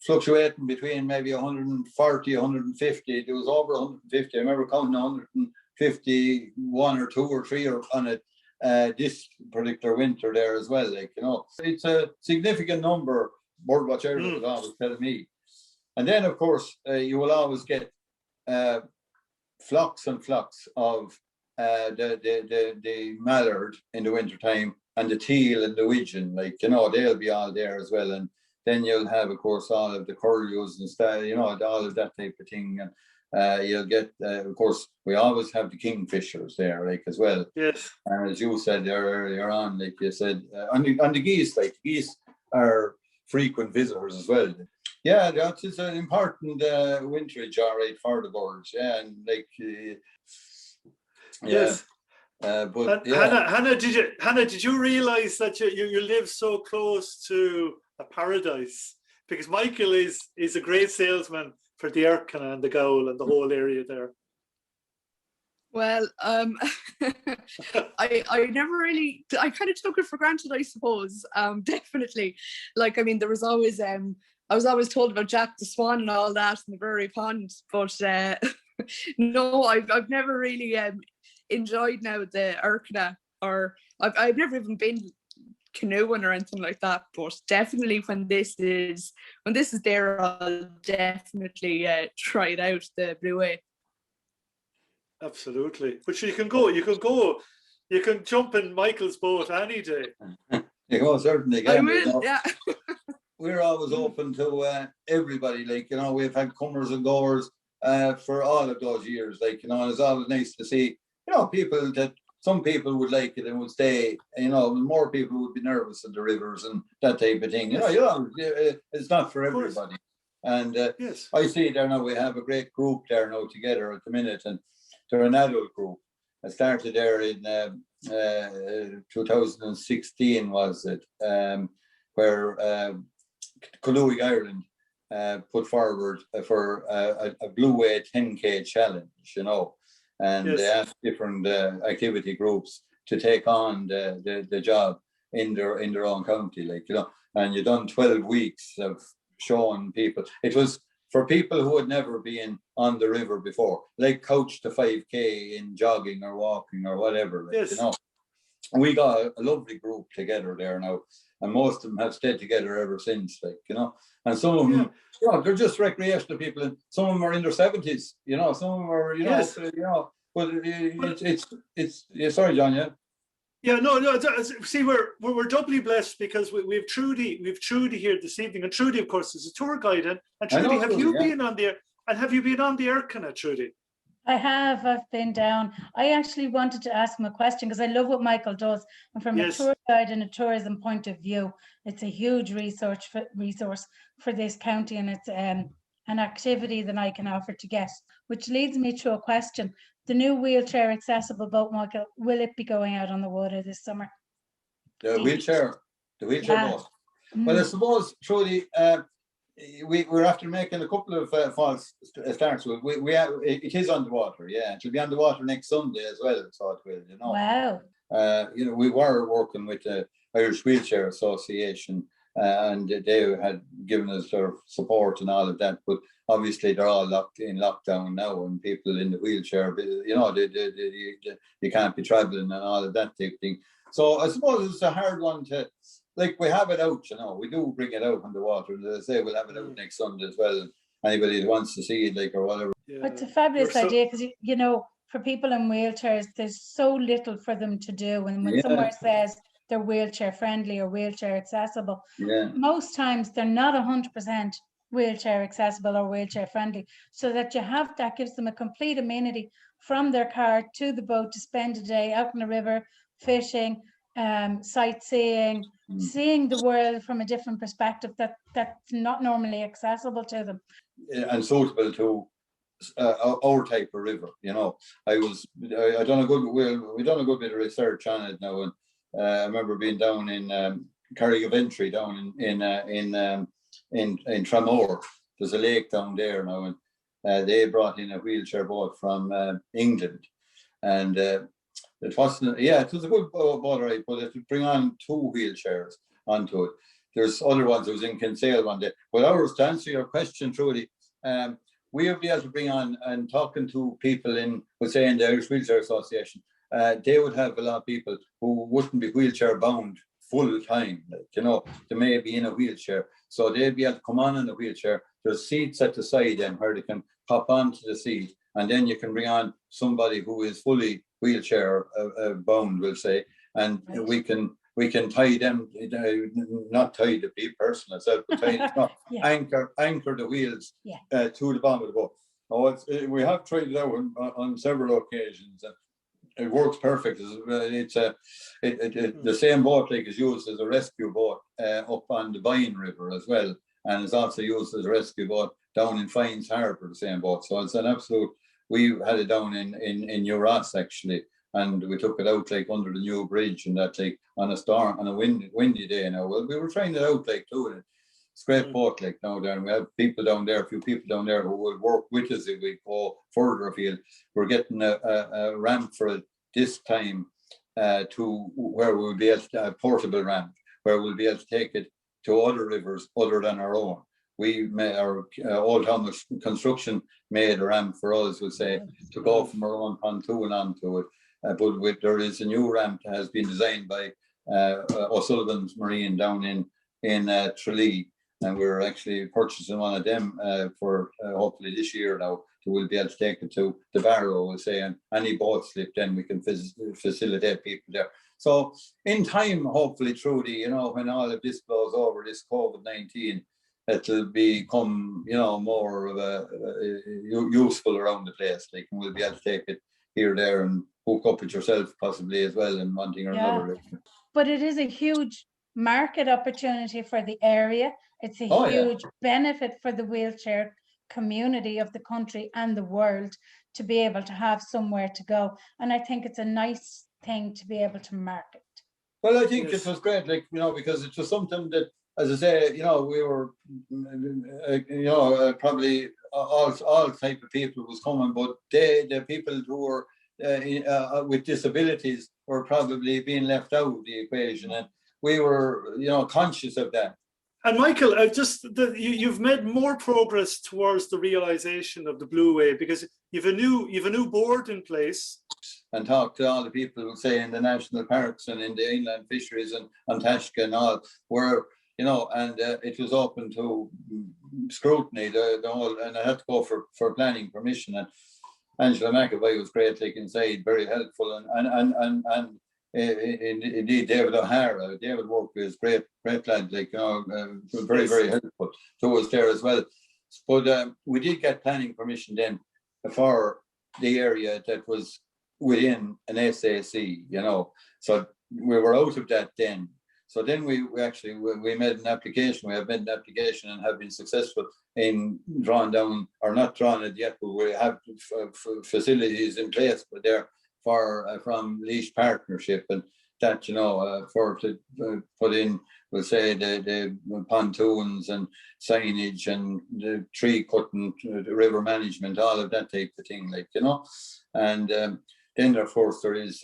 fluctuating between maybe 140, 150. There was over 150. I remember counting 151 or 2 or 3 on it this particular winter there as well. Like, it's a significant number. Birdwatch Ireland was always telling me. And then, of course, you will always get flocks and flocks of the mallard in the wintertime, and the teal and the widgeon, like, they'll be all there as well. And then you'll have, of course, all of the curlews and stuff, all of that type of thing. And you'll get, of course, we always have the kingfishers there, like, as well. Yes. And as you said there earlier on, like you said, on the geese, like, the geese are frequent visitors as well. Yeah, that's an important winterage, all right, for the birds. Yeah, and like, yes. But Hannah, did you realise that you live so close to a paradise? Because Michael is a great salesman for the Erkina and the Goul and the whole area there. Well, I never really, I kind of took it for granted, I suppose. Definitely. Like, I mean, there was always, I was always told about Jack the Swan and all that in the Brewery Pond, but no, I've never really enjoyed now the Erkina, or I've never even been canoeing or anything like that, but definitely when this is there, I'll definitely try it out, the Blueway. Absolutely. But you can jump in Michael's boat any day. You certainly can. I will, yeah. We're always open to everybody, like, we've had comers and goers for all of those years, like, and it's always nice to see, people that, some people would like it and would stay, more people would be nervous at the rivers and that type of thing. It's not for everybody. And yes. I see there now we have a great group there now together at the minute, and they're an adult group. I started there in 2016, was it, where Coluig Ireland put forward for a Blueway 10K challenge, and yes. they asked different activity groups to take on the job in their own county, like, and you done 12 weeks of showing people. It was for people who had never been on the river before, like coach to 5K in jogging or walking or whatever, like, yes. We got a lovely group together there now, and most of them have stayed together ever since, like, and some of them, they're just recreational people, and some of them are in their 70s, some of them are, yes. But it's sorry, John, yeah. Yeah, no. See, we're doubly blessed because we've Trudy here this evening, and Trudy, of course, is a tour guide. And Trudy, have you been on the Erkina, Trudy? I have. I've been down. I actually wanted to ask him a question because I love what Michael does, and from a tour guide and a tourism point of view, it's a huge resource for this county, and it's an activity that I can offer to guests. Which leads me to a question. The new wheelchair accessible boat, Michael, will it be going out on the water this summer? The wheelchair boat. Well, I suppose, Trudy, we're after making a couple of false starts with. It is on the water, yeah. It will be on the water next Sunday as well, so it will, Wow. We were working with the Irish Wheelchair Association and they had given us their support and all of that. But obviously, they're all locked in lockdown now, and people in the wheelchair, you know, they can't be traveling and all of that type of thing. So I suppose it's a hard one to, like, we have it out, you know, we do bring it out on the water. As I say, we'll have it out next Sunday as well. Anybody that wants to see it, like, or whatever. Yeah. But it's a fabulous idea, because, you know, for people in wheelchairs, there's so little for them to do. And when somewhere says they're wheelchair friendly or wheelchair accessible, most times they're not 100% wheelchair accessible or wheelchair friendly. So that you have, that gives them a complete amenity from their car to the boat to spend a day out in the river, fishing, sightseeing, seeing the world from a different perspective that's not normally accessible to them. And suitable to our type of river, you know. We done a good bit of research on it now, and I remember being down in Carrigaventree, down in Tramore. There's a lake down there now, and they brought in a wheelchair boat from England, and it wasn't. Yeah, it was a good boat ride, but it would bring on 2 wheelchairs onto it. There's other ones. It was in Kinsale one day. But ours, to answer your question, Trudy, we would be able to bring on, and talking to people in, we'll say, in the Irish Wheelchair Association, they would have a lot of people who wouldn't be wheelchair bound full time, like, you know, they may be in a wheelchair, so they'd be able to come on in a wheelchair. There's seats at the side then where they can hop onto the seat, and then you can bring on somebody who is fully wheelchair bound, we'll say, and we can tie them, not tie the person itself, but tie anchor the wheels to the bottom of the boat. Oh, we have tried it out on several occasions, and it works perfect. The same boat like is used as a rescue boat up on the Vine River as well, and it's also used as a rescue boat down in Fynes Harbour, the same boat. So it's an absolute. We had it down in New Ross actually, and we took it out like under the new bridge, and that like on a windy day now. Well, we were trying it out like too, and it's a great boat like now there, and we have people down there, a few people down there who will work with us if we go further afield. We're getting a ramp for it this time to where we'll be able to a portable ramp, where we'll be able to take it to other rivers other than our own. We made our Old Thomas Construction made a ramp for us, we'll say, to go from our own pontoon onto it. But there is a new ramp that has been designed by O'Sullivan's Marine down in Tralee, and we're actually purchasing one of them for hopefully this year now. So we'll be able to take it to the Barrow, we'll say, and any boat slip, then we can facilitate people there. So in time, hopefully, Trudy, you know, when all of this blows over, this COVID-19, it'll become, you know, more of a useful around the place. Like, we'll be able to take it here, there, and hook up with yourself possibly as well in one thing or another. But it is a huge market opportunity for the area. It's a huge benefit for the wheelchair community of the country and the world to be able to have somewhere to go. And I think it's a nice thing to be able to market. Well, I think it was great, like, you know, because it was something that, as I say, you know, we were, you know, probably all type of people was coming, but the people who were with disabilities were probably being left out of the equation, and we were, you know, conscious of that. And Michael, you've made more progress towards the realization of the Blueway, because you've a new board in place. And talk to all the people who say in the national parks and in the inland fisheries and on Tashka and all, where, you know, and it was open to scrutiny, the whole, and I had to go for planning permission. And Angela McAvoy was great, like inside, very helpful, and indeed David O'Hara, David worked with great lad, like, you know, very, very helpful to us there as well. But we did get planning permission then for the area that was within an SAC, you know, so we were out of that then. So then we made an application. We have made an application and have been successful in drawing down, or not drawing it yet, but we have facilities in place, but they're from Laois Partnership, and that, you know, to put in, we'll say, the pontoons and signage and the tree cutting, the river management, all of that type of thing, like, you know. And then, of course, there is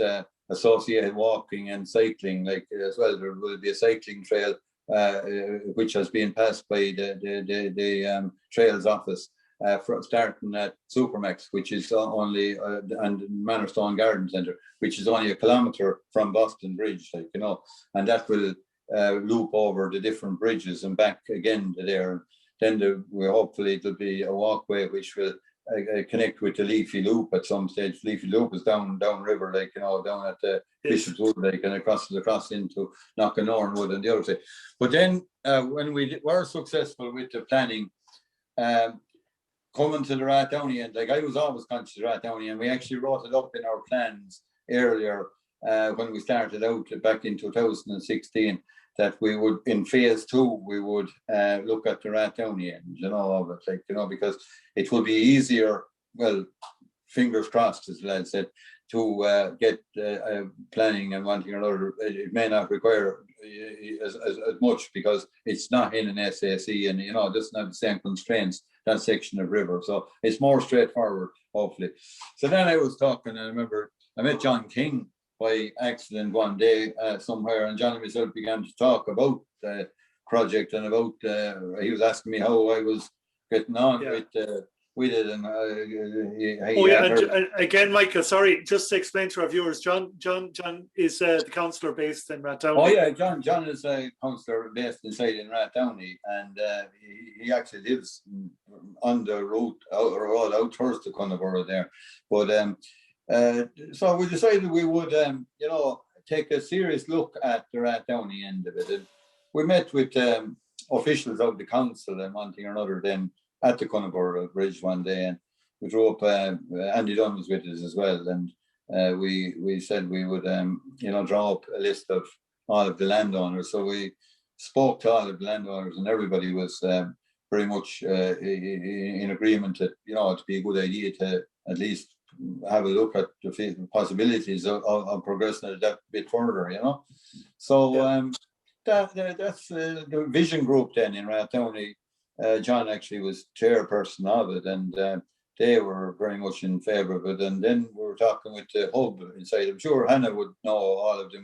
associated walking and cycling, like, as well. There will be a cycling trail which has been passed by the Trails office, starting at Supermax, which is only, and Manorstone Garden Centre, which is only a kilometre from Boston Bridge, like, you know, and that will loop over the different bridges and back again to there. Then hopefully there'll be a walkway which will connect with the Leafy Loop at some stage. Leafy Loop is down river, like, you know, down at the Bishop's Wood, like, and across into Knockanoran and the other side. But then when we were successful with the planning, coming to the Rathdowney, and like, I was always conscious of Rathdowney, and we actually wrote it up in our plans earlier when we started out back in 2016, that we would, in phase 2, we would look at the Rathdowney end, you know, of it, like, you know, because it will be easier, well, fingers crossed, as the lad said, to get planning and one thing or another. It may not require as much because it's not in an SAC, and, you know, it doesn't have the same constraints, that section of river. So it's more straightforward, hopefully. So then I was talking, and I remember I met John King by accident one day somewhere, and John and myself began to talk about the project and about, he was asking me how I was getting on with it, and and again, Michael, sorry, just to explain to our viewers, John is the councillor based in Rathdowney. Oh yeah, John is a councillor based inside in Rathdowney, and he actually lives on the road out towards the Cunnaburra there. But so we decided we would, you know, take a serious look at the Rathdowney end of it. And we met with officials of the council and one thing or another then at the Cunnaburra Bridge one day, and we drove up, Andy Dunn was with us as well, and we said we would, you know, draw up a list of all of the landowners. So we spoke to all of the landowners, and everybody was very much in agreement that, you know, it'd be a good idea to at least have a look at the possibilities of progressing it that bit further, you know. So that's the vision group then in Rathdowney. John actually was chairperson of it, and they were very much in favour of it. And then we were talking with the hub inside. I'm sure Hannah would know all of the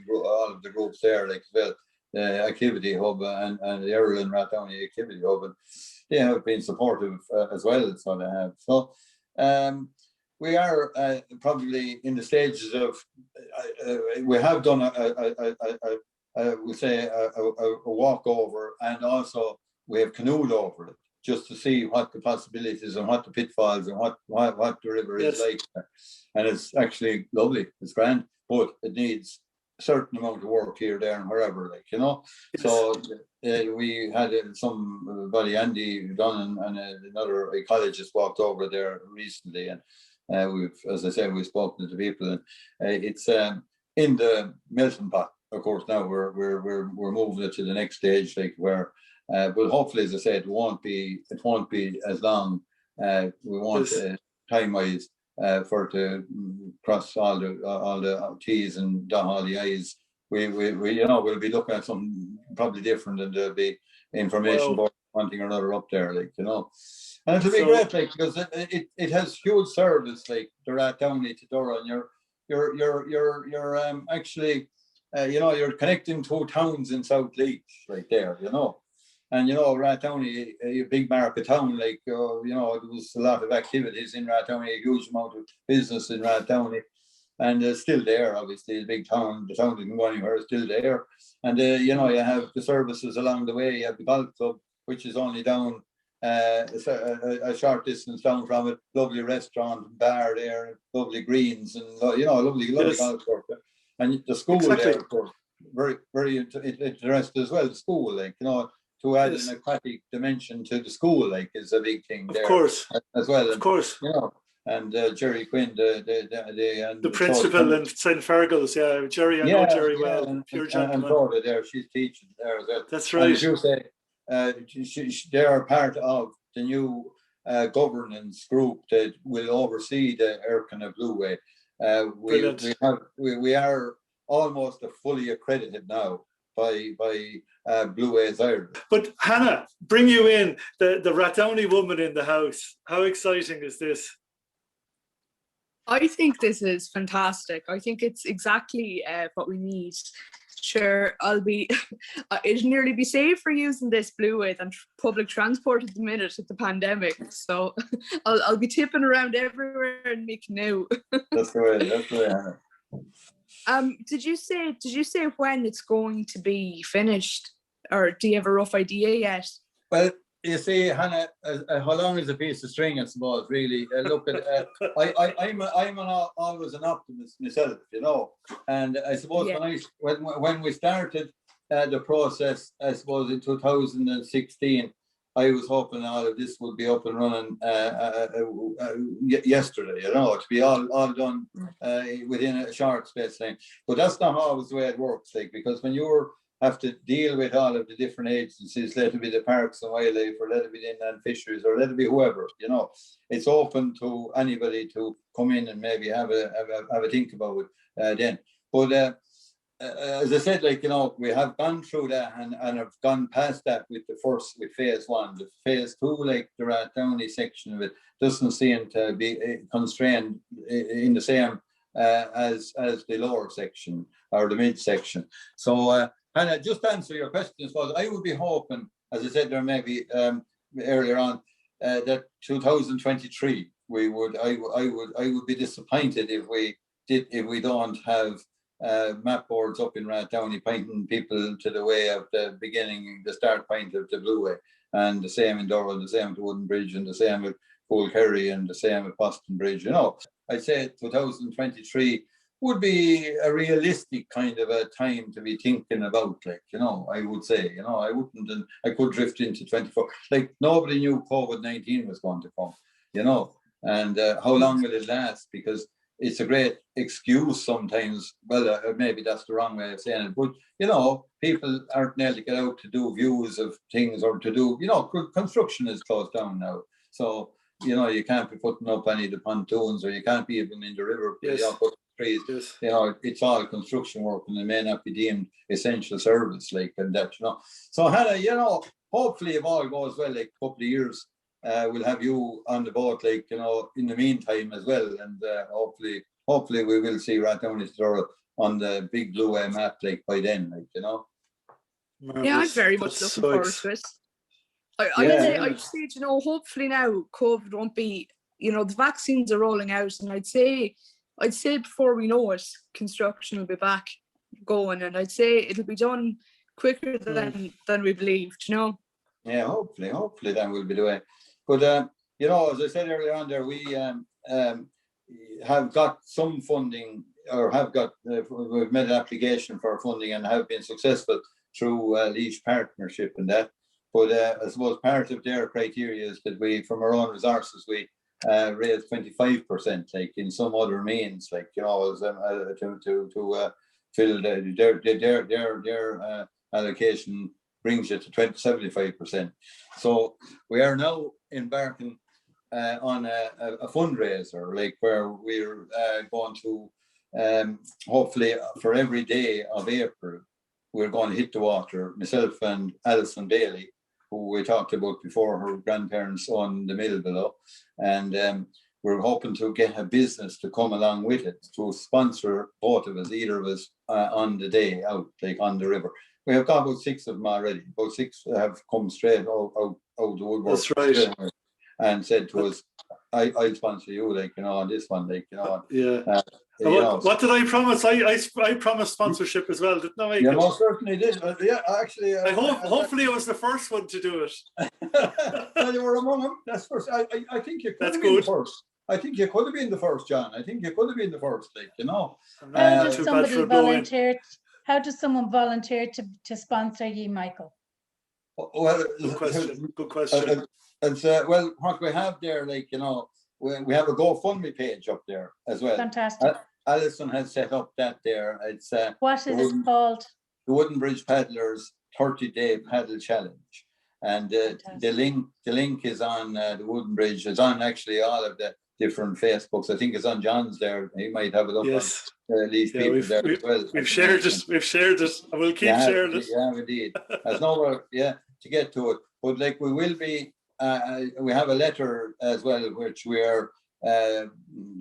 groups there, like the activity hub and the Errol and Rathdowney activity hub, and they have been supportive as well. So they have. So we are probably in the stages of. We have done we say a walkover, and also we have canoed over it just to see what the possibilities and what the pitfalls and what the river is like. And it's actually lovely. It's grand, but it needs a certain amount of work here, there, and wherever, like, you know. Yes. So we had somebody, Andy Dunn, and another ecologist walked over there recently, and we've, as I said, we've spoken to the people, and it's in the melting pot. Of course, now we're moving it to the next stage, like where. But hopefully, as I said, it won't be as long. We want time-wise for it to cross all the T's and dot all the I's. We you know, we'll be looking at something probably different, and there'll be information about one thing or another up there, like, you know. And it'll be great, like, because it has huge service, like the Rathdowney to Durrow, and you're actually you know, you're connecting 2 towns in South Laois right there, you know. And, you know, Rathdowney, a big market town, like, you know, there was a lot of activities in Rathdowney, a huge amount of business in Rathdowney, and it's still there, obviously, the big town, the town didn't go anywhere, it's still there. And, you know, you have the services along the way, you have the golf club, which is only down a short distance down from it, lovely restaurant, bar there, lovely greens, and, you know, lovely golf course. And the school there, of course, very, very interested as well, the school, like, you know, to add an aquatic dimension to the school, like, is a big thing there. Of course. As well. Of course. You know, and Jerry Quinn, the principal in St. Fergal's, Jerry, I know Jerry well. And Florida there, she's teaching there as well. That's right. And as you say, they are part of the new governance group that will oversee the Erkina Blueway. We are almost fully accredited now by Blueways Ireland. But Hannah, bring you in, the Rathdowney woman in the house. How exciting is this? I think this is fantastic. I think it's exactly what we need sure, I'll be, it'd nearly be safer using this Blueway than public transport at the minute with the pandemic. So I'll be tipping around everywhere in my canoe. That's the way. That's the way. Did you say when it's going to be finished, or do you have a rough idea yet? Well, you see, Hannah, how long is a piece of string? I suppose. Really, look at. I'm always an optimist myself, you know. And I suppose when we started the process, I suppose in 2016, I was hoping all of this would be up and running yesterday, you know, to be all done within a short space of time. But that's not always the way it works, like, because when you have to deal with all of the different agencies, let it be the Parks and Wildlife, or let it be the Inland Fisheries, or let it be whoever, you know, it's open to anybody to come in and maybe have a think about it then. But as I said, like, you know, we have gone through that and have gone past that with phase one. The phase two, like the Rathdowney section of it, doesn't seem to be constrained in the same as the lower section or the mid section. So, and just to answer your question, I would be hoping, as I said there maybe earlier on, that 2023 I would be disappointed if we don't have map boards up in Rathdowney pointing people to the way of the start point of the Blueway, and the same in Durrow, the same with Woodenbridge, and the same with Goul, and the same with Boston Bridge. You know, I'd say 2023 would be a realistic kind of a time to be thinking about, like, you know, I would say, you know, I wouldn't, and I could drift into 24. Like, nobody knew COVID-19 was going to come, you know, and how long will it last? Because it's a great excuse sometimes. Well, maybe that's the wrong way of saying it, but, you know, people aren't able to get out to do views of things, or to do, you know, construction is closed down now. So, you know, you can't be putting up any of the pontoons, or you can't be even in the river. Yes. You know, put trees. Yes. You know, it's all construction work, and it may not be deemed essential service, like, and that, you know. So, Hannah, you know, hopefully if all goes well, like a couple of years, we'll have you on the boat, like, you know, in the meantime as well. And hopefully we will see Rathdowney on the big Blueway map, like, by then, like, you know. Yeah, I'm very much looking forward to it. I'd say, you know, hopefully now COVID won't be, you know, the vaccines are rolling out, and I'd say before we know it, construction will be back going, and I'd say it'll be done quicker than we believed, you know. Yeah, hopefully that will be the way. But you know, as I said earlier on there, we have got some funding, or we've made an application for funding and have been successful through Laois Partnership and that. But I suppose part of their criteria is that we, from our own resources, we raise 25%, like, in some other means, like, you know, as to fill their allocation brings you to 75%. So we are now embarking on a fundraiser, like, where we're going to hopefully for every day of April, we're going to hit the water. Myself and Alison Bailey, who we talked about before, her grandparents own the mill below, and we're hoping to get a business to come along with it to sponsor both of us, either of us, on the day out, like, on the river. We have got about 6 of them already. About 6 have come straight out the woodwork. That's right. And said to us, I'll sponsor you, like, you know, on this one, like, you know. Yeah. What did I promise? I promised sponsorship as well, didn't I? Yeah, most certainly did. Yeah, actually. Hopefully I was the first one to do it. Well, you were among them. That's first. I think you could have been the first. I think you could have been the first, John. I think you could have been the first, like, you know. How does somebody volunteer? How does someone volunteer to sponsor you, Michael? Well, good question. Well, what we have there, like, you know, we have a GoFundMe page up there as well. Fantastic. Alison has set up that there. It's what is it called? The Woodenbridge Paddlers 30-day paddle challenge, and the link is on the Woodenbridge. It's on actually all of the different Facebooks. I think it's on John's there. He might have it up. Yes. On these people there as well. We've shared it. We've shared it. I will keep sharing it. Yeah, indeed. There's nowhere, to get to it. But, like, we will be. We have a letter as well, which we are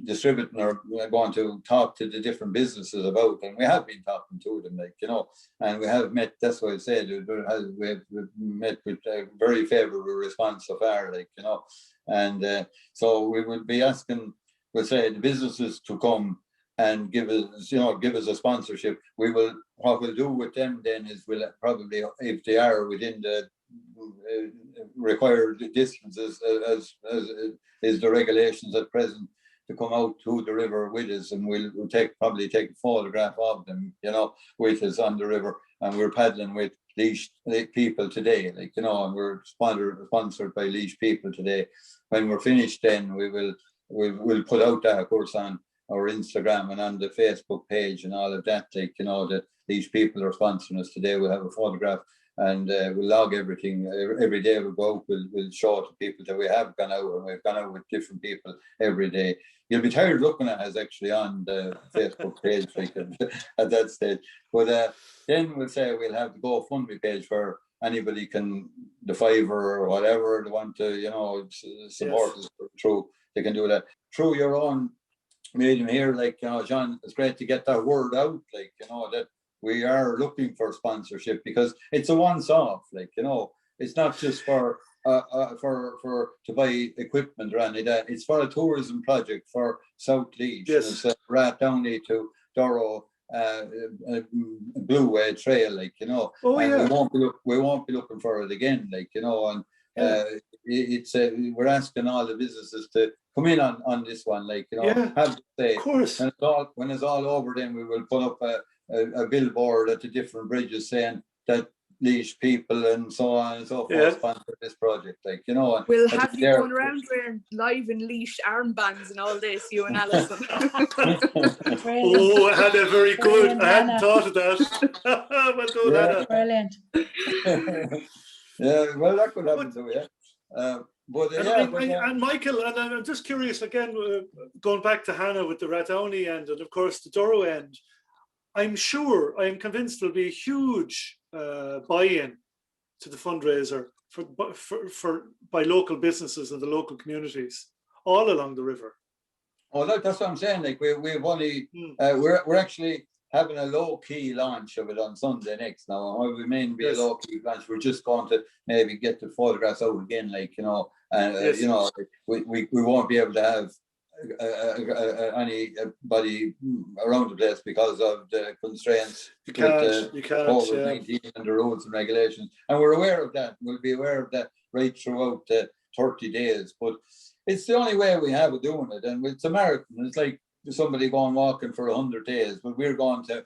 distributing or going to talk to the different businesses about, and we have been talking to them, like, you know, and we have met, that's what I said, we've met with a very favorable response so far, like, you know, and so we would be asking, we'll say, the businesses to come and give us, you know, give us a sponsorship. What we'll do with them then is we'll probably, if they are within the required distances as is the regulations at present, to come out to the river with us, and we'll probably take a photograph of them, you know, with us on the river, and we're paddling with Laois people today, like, you know, and we're sponsored by Laois people today. When we're finished, then we'll put out that, of course, on our Instagram and on the Facebook page and all of that, like, you know, that these people are sponsoring us today. We'll have a photograph, and we'll log everything. Every day we'll go out, we'll show to people that we have gone out, and we've gone out with different people every day. You'll be tired looking at us actually on the Facebook page, like, at that stage. But then we'll say we'll have the GoFundMe page where anybody can, the $5 or whatever they want to, you know, support us through. They can do that through your own medium here, like, you know, John. It's great to get that word out, like, you know, that we are looking for sponsorship, because it's a once-off, like, you know, it's not just for to buy equipment or any of that. It's for a tourism project for South Laois. Yes. It's Rathdowney to Durrow, Blueway Trail, like, you know. Oh, and yeah. we won't be looking for it again, like, you know, and it's we're asking all the businesses to come in on this one, like, you know, have to say, of course. When it's all over, then we will put up a billboard at the different bridges saying that Laois people and so on and so forth sponsor this project, like, you know. We'll have you going around wearing live in Laois armbands and all this, you and Alison. Oh, Hannah, very good. I hadn't thought of that. Well done, Hannah. Brilliant. Yeah, well, that could happen too, yeah. And Michael, and I'm just curious again, going back to Hannah with the Rathdowney end, and of course the Durrow end. I'm convinced there'll be a huge buy-in to the fundraiser by local businesses and the local communities all along the river. Oh, that's what I'm saying. Like, we've only we're actually having a low-key launch of it on Sunday next now. And we may be a low-key launch. We're just going to maybe get the photographs out again, like, you know, and you know, we won't be able to have anybody around the place because of the constraints with COVID-19 and the rules and regulations. And we're aware of that. We'll be aware of that right throughout the 30 days. But it's the only way we have of doing it. And it's a marathon. It's like somebody going walking for 100 days, but we're going to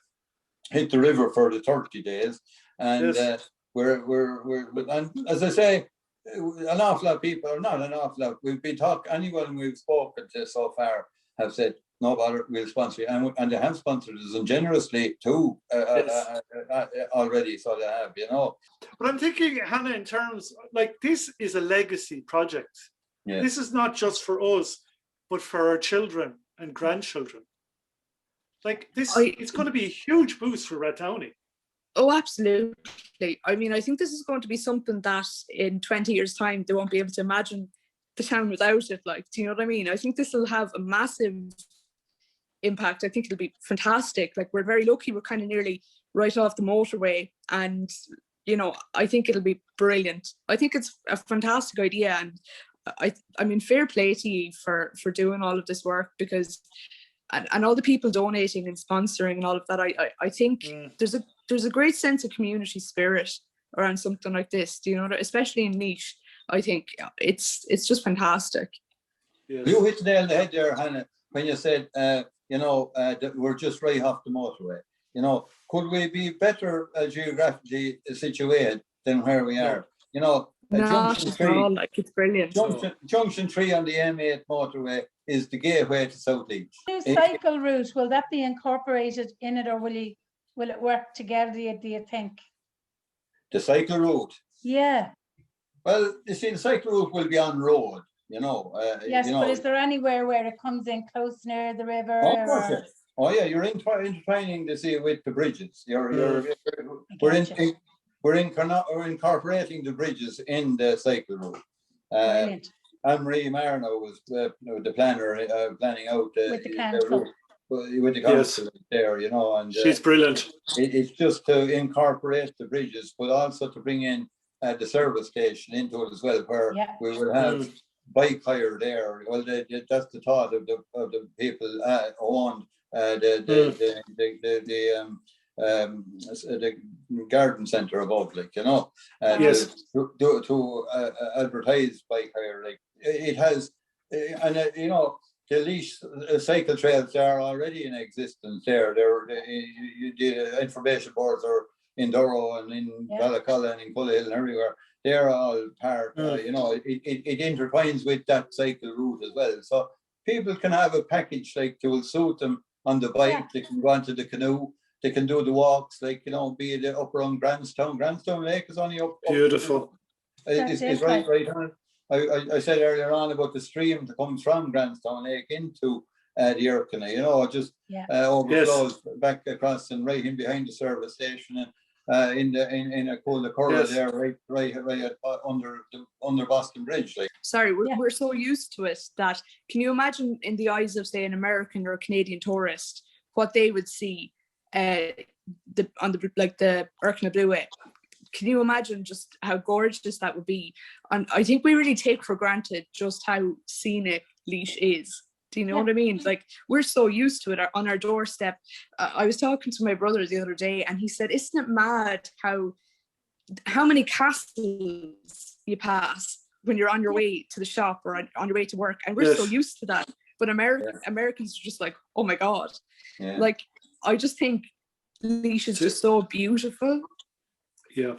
hit the river for the 30 days. And and as I say, an awful lot of people, or not an awful lot, we've been talking, anyone we've spoken to so far have said, no bother, we'll sponsor you. And they have sponsored us, and generously too, already, so they have, you know. But I'm thinking, Hannah, in terms, like, this is a legacy project. Yes. This is not just for us, but for our children and grandchildren. Like, it's going to be a huge boost for Rathdowney. Oh, absolutely. I mean, I think this is going to be something that in 20 years' time, they won't be able to imagine the town without it. Like, do you know what I mean? I think this will have a massive impact. I think it'll be fantastic. Like, we're very lucky. We're kind of nearly right off the motorway. And, you know, I think it'll be brilliant. I think it's a fantastic idea. And I mean, fair play to you for doing all of this work, because and all the people donating and sponsoring and all of that. I think there's a great sense of community spirit around something like this. Do you know, especially in Laois. I think it's just fantastic. Yes. You hit the nail on the head there, Hannah, when you said you know, that we're just right off the motorway. You know, could we be better geographically situated than where we are? You know, Junction 3, like, it's brilliant. Junction 3 on the M8 motorway is the gateway to South Laois. New cycle route, will that be incorporated in it, or will it work together, do you think? The cycle route? Yeah. Well, you see, the cycle route will be on road, you know. Yes, you know, but is there anywhere where it comes in close near the river? Of course, yes. Oh yeah, you're intertwining to see with the bridges. We're incorporating the bridges in the cycle route. Anne-Marie Marno was the planner, planning out With the council. with the council there, and She's brilliant. It's just to incorporate the bridges, but also to bring in the service station into it as well, where we will have bike hire there. Well, that's the thought of the people who own the garden centre above, like, Yes. to advertise bike hire, like it has, and the leash cycle trails are already in existence there. The information boards are in Durrow and in Balacolla and in Cullehill and everywhere. They're all part, it intertwines with that cycle route as well. So people can have a package like that will suit them on the bike. They can go onto the canoe. They can do the walks, like, be it up around Grandstown. Grandstown Lake is only up. Beautiful. It's right on. I said earlier on about the stream that comes from Grandstown Lake into the Erkina, just overflows back across and right in behind the service station and in a cool corridor there, right under Boston Bridge. Like. Sorry, we're so used to it that can you imagine in the eyes of, say, an American or a Canadian tourist what they would see on the Erkina Blueway? Can you imagine just how gorgeous that would be? And I think we really take for granted just how scenic Laois is. Do you know what I mean? Like, we're so used to it on our doorstep. I was talking to my brother the other day and he said, isn't it mad how many castles you pass when you're on your way to the shop or on your way to work? And we're so used to that. But Americans are just like, oh my God. Yeah. Like, I just think Laois is just so beautiful. Yeah.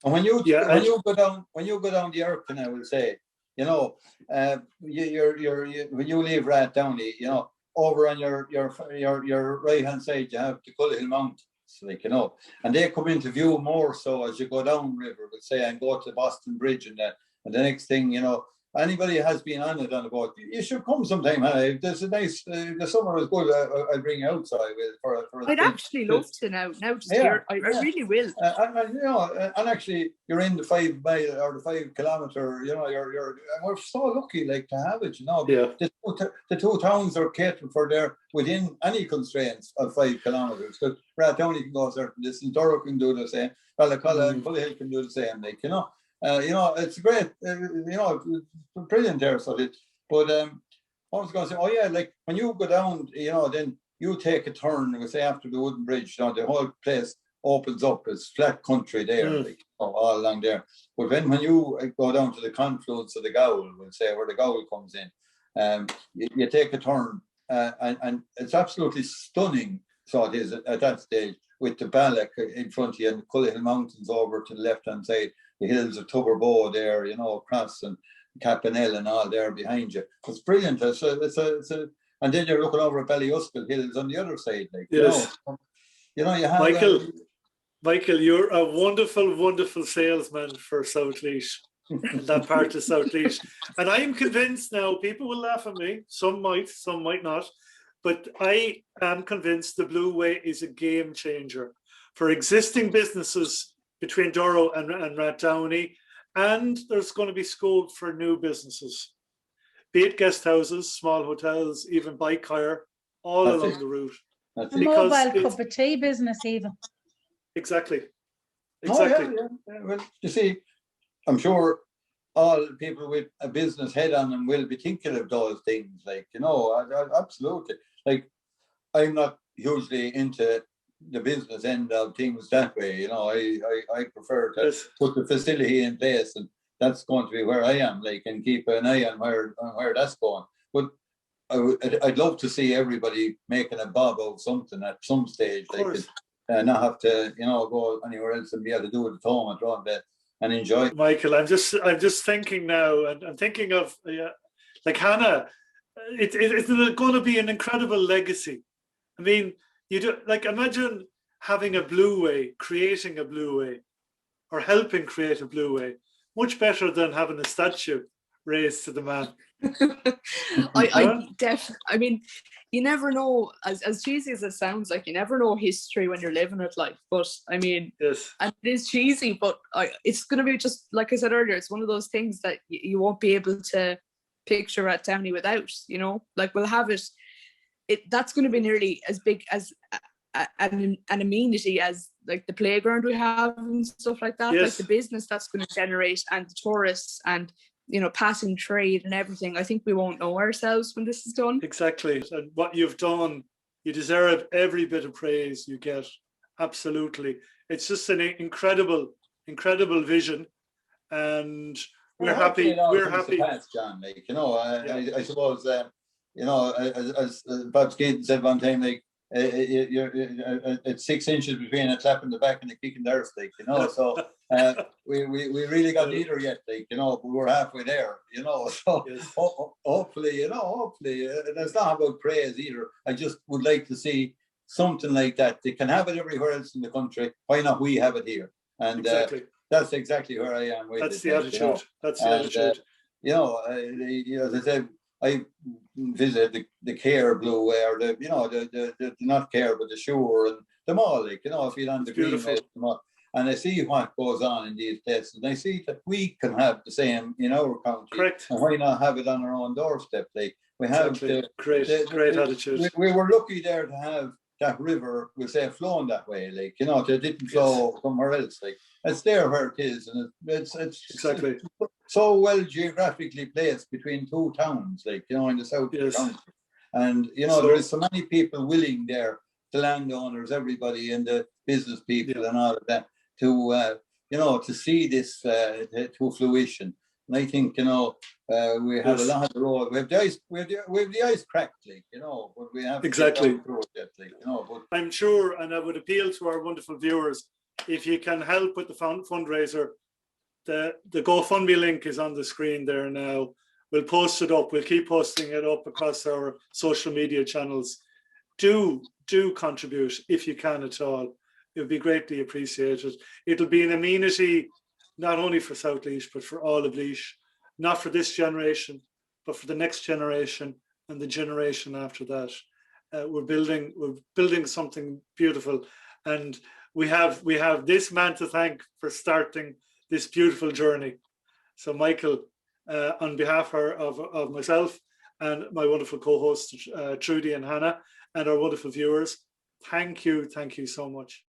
And when you go down the Erkina, I will say, when you leave Rathdowney, over on your right hand side you have the Cullehill Mountains, like, and they come into view more so as you go down river, we'll say, and go to the Boston Bridge and the next thing, anybody has been on it on the boat, you should come sometime. There's a nice, the summer is good. I'll bring you out, so I will. I'd actually love to now just here. I really will. And actually, you're in the 5 mile or the 5 kilometre. And we're so lucky, like, to have it. The two towns are catered for there within any constraints of 5 kilometres. Because Rathdowney can go a certain distance, Durrow can do the same, Balacolla and Cullehill can do the same. Like, it's great. Brilliant there. So but I was going to say, like when you go down, then you take a turn. We say after the Woodenbridge, the whole place opens up. It's flat country there, like all along there. But then when you go down to the confluence of the Goul, we'll say where the Goul comes in, you take a turn, and it's absolutely stunning. So it is at that stage with the Balloch in front of you and the Cullehill Mountains over to the left hand side. The hills of Tubberbow there, across and Capinell and all there behind you. It's brilliant. It's a, and then you're looking over at Ballyuskle Hills on the other side. Like, you have Michael, you're a wonderful, wonderful salesman for South Laois, that part of South Laois. And I'm convinced now, people will laugh at me. Some might not. But I am convinced the Blueway is a game changer for existing businesses between Durrow and Rathdowney, and there's going to be scope for new businesses, be it guest houses, small hotels, even bike hire, all along the route. A mobile cup of tea business even. Exactly. Oh, yeah. Well, you see, I'm sure all people with a business head on them will be thinking of those things, like, absolutely. Like, I'm not hugely into the business end of things that way, I prefer to put the facility in place, and that's going to be where I am, like, and keep an eye on where that's going. But I'd love to see everybody making a bob of something at some stage, like, not have to, go anywhere else and be able to do it at home and draw on bed and enjoy it. Michael, I'm just thinking now, and I'm thinking of like Hannah. It's going to be an incredible legacy. I mean, you do, like, imagine having a Blueway, creating a Blueway, or helping create a Blueway. Much better than having a statue raised to the man. I mean, you never know, as cheesy as it sounds, like you never know history when you're living it, like, but I mean, Yes. and it is cheesy, but it's going to be just, like I said earlier, it's one of those things that you won't be able to picture Rathdowney without, you know, like we'll have that's going to be nearly as big as an amenity as like the playground we have and stuff like that. Yes. Like the business that's going to generate, and the tourists, and you know, passing trade and everything. I think we won't know ourselves when this is done. Exactly. And what you've done, you deserve every bit of praise you get. Absolutely. It's just an incredible vision, and we're happy. We're happy. Past, John, like, you know, I suppose, you know, as Bob Keaton said one time, like, it's 6 inches between a clap in the back and a kick in the arse, like, you know. So we really got neither yet, like, you know, but we're halfway there, you know. So yes. hopefully, you know, it's not about praise either. I just would like to see something like that. They can have it everywhere else in the country. Why not we have it here? And exactly. That's exactly where I am with that's it. The attitude. You know? That's the attitude. You know, as I said, I visited the Care Blueway, or the not Care, but the Shore and the mall, like, you know, if you're on the Greenway, and I see what goes on in these places, and I see that we can have the same in our county. Correct. And why not have it on our own doorstep? Like, we have great attitude. We were lucky there to have that river, we'll say, flowing that way, like, you know, it didn't flow somewhere else. Like, it's there where it is, and it's exactly so well geographically placed between two towns, like, you know, in the south of the county. And, you know, there is so many people willing there, the landowners, everybody, and the business people and all of that, to, you know, to see this to fruition. And I think, you know, we have a lot of the road. We have the ice cracked, like, you know, but we have exactly. Yet, like, you know, but I'm sure, and I would appeal to our wonderful viewers, if you can help with the fundraiser, the GoFundMe link is on the screen there now. We'll post it up. We'll keep posting it up across our social media channels. Do contribute if you can at all. It would be greatly appreciated. It'll be an amenity not only for South Laois, but for all of Laois. Not for this generation, but for the next generation and the generation after that. We're building something beautiful, and we have this man to thank for starting this beautiful journey. So, Michael, on behalf of myself and my wonderful co-hosts, Trudy and Hannah, and our wonderful viewers, thank you so much.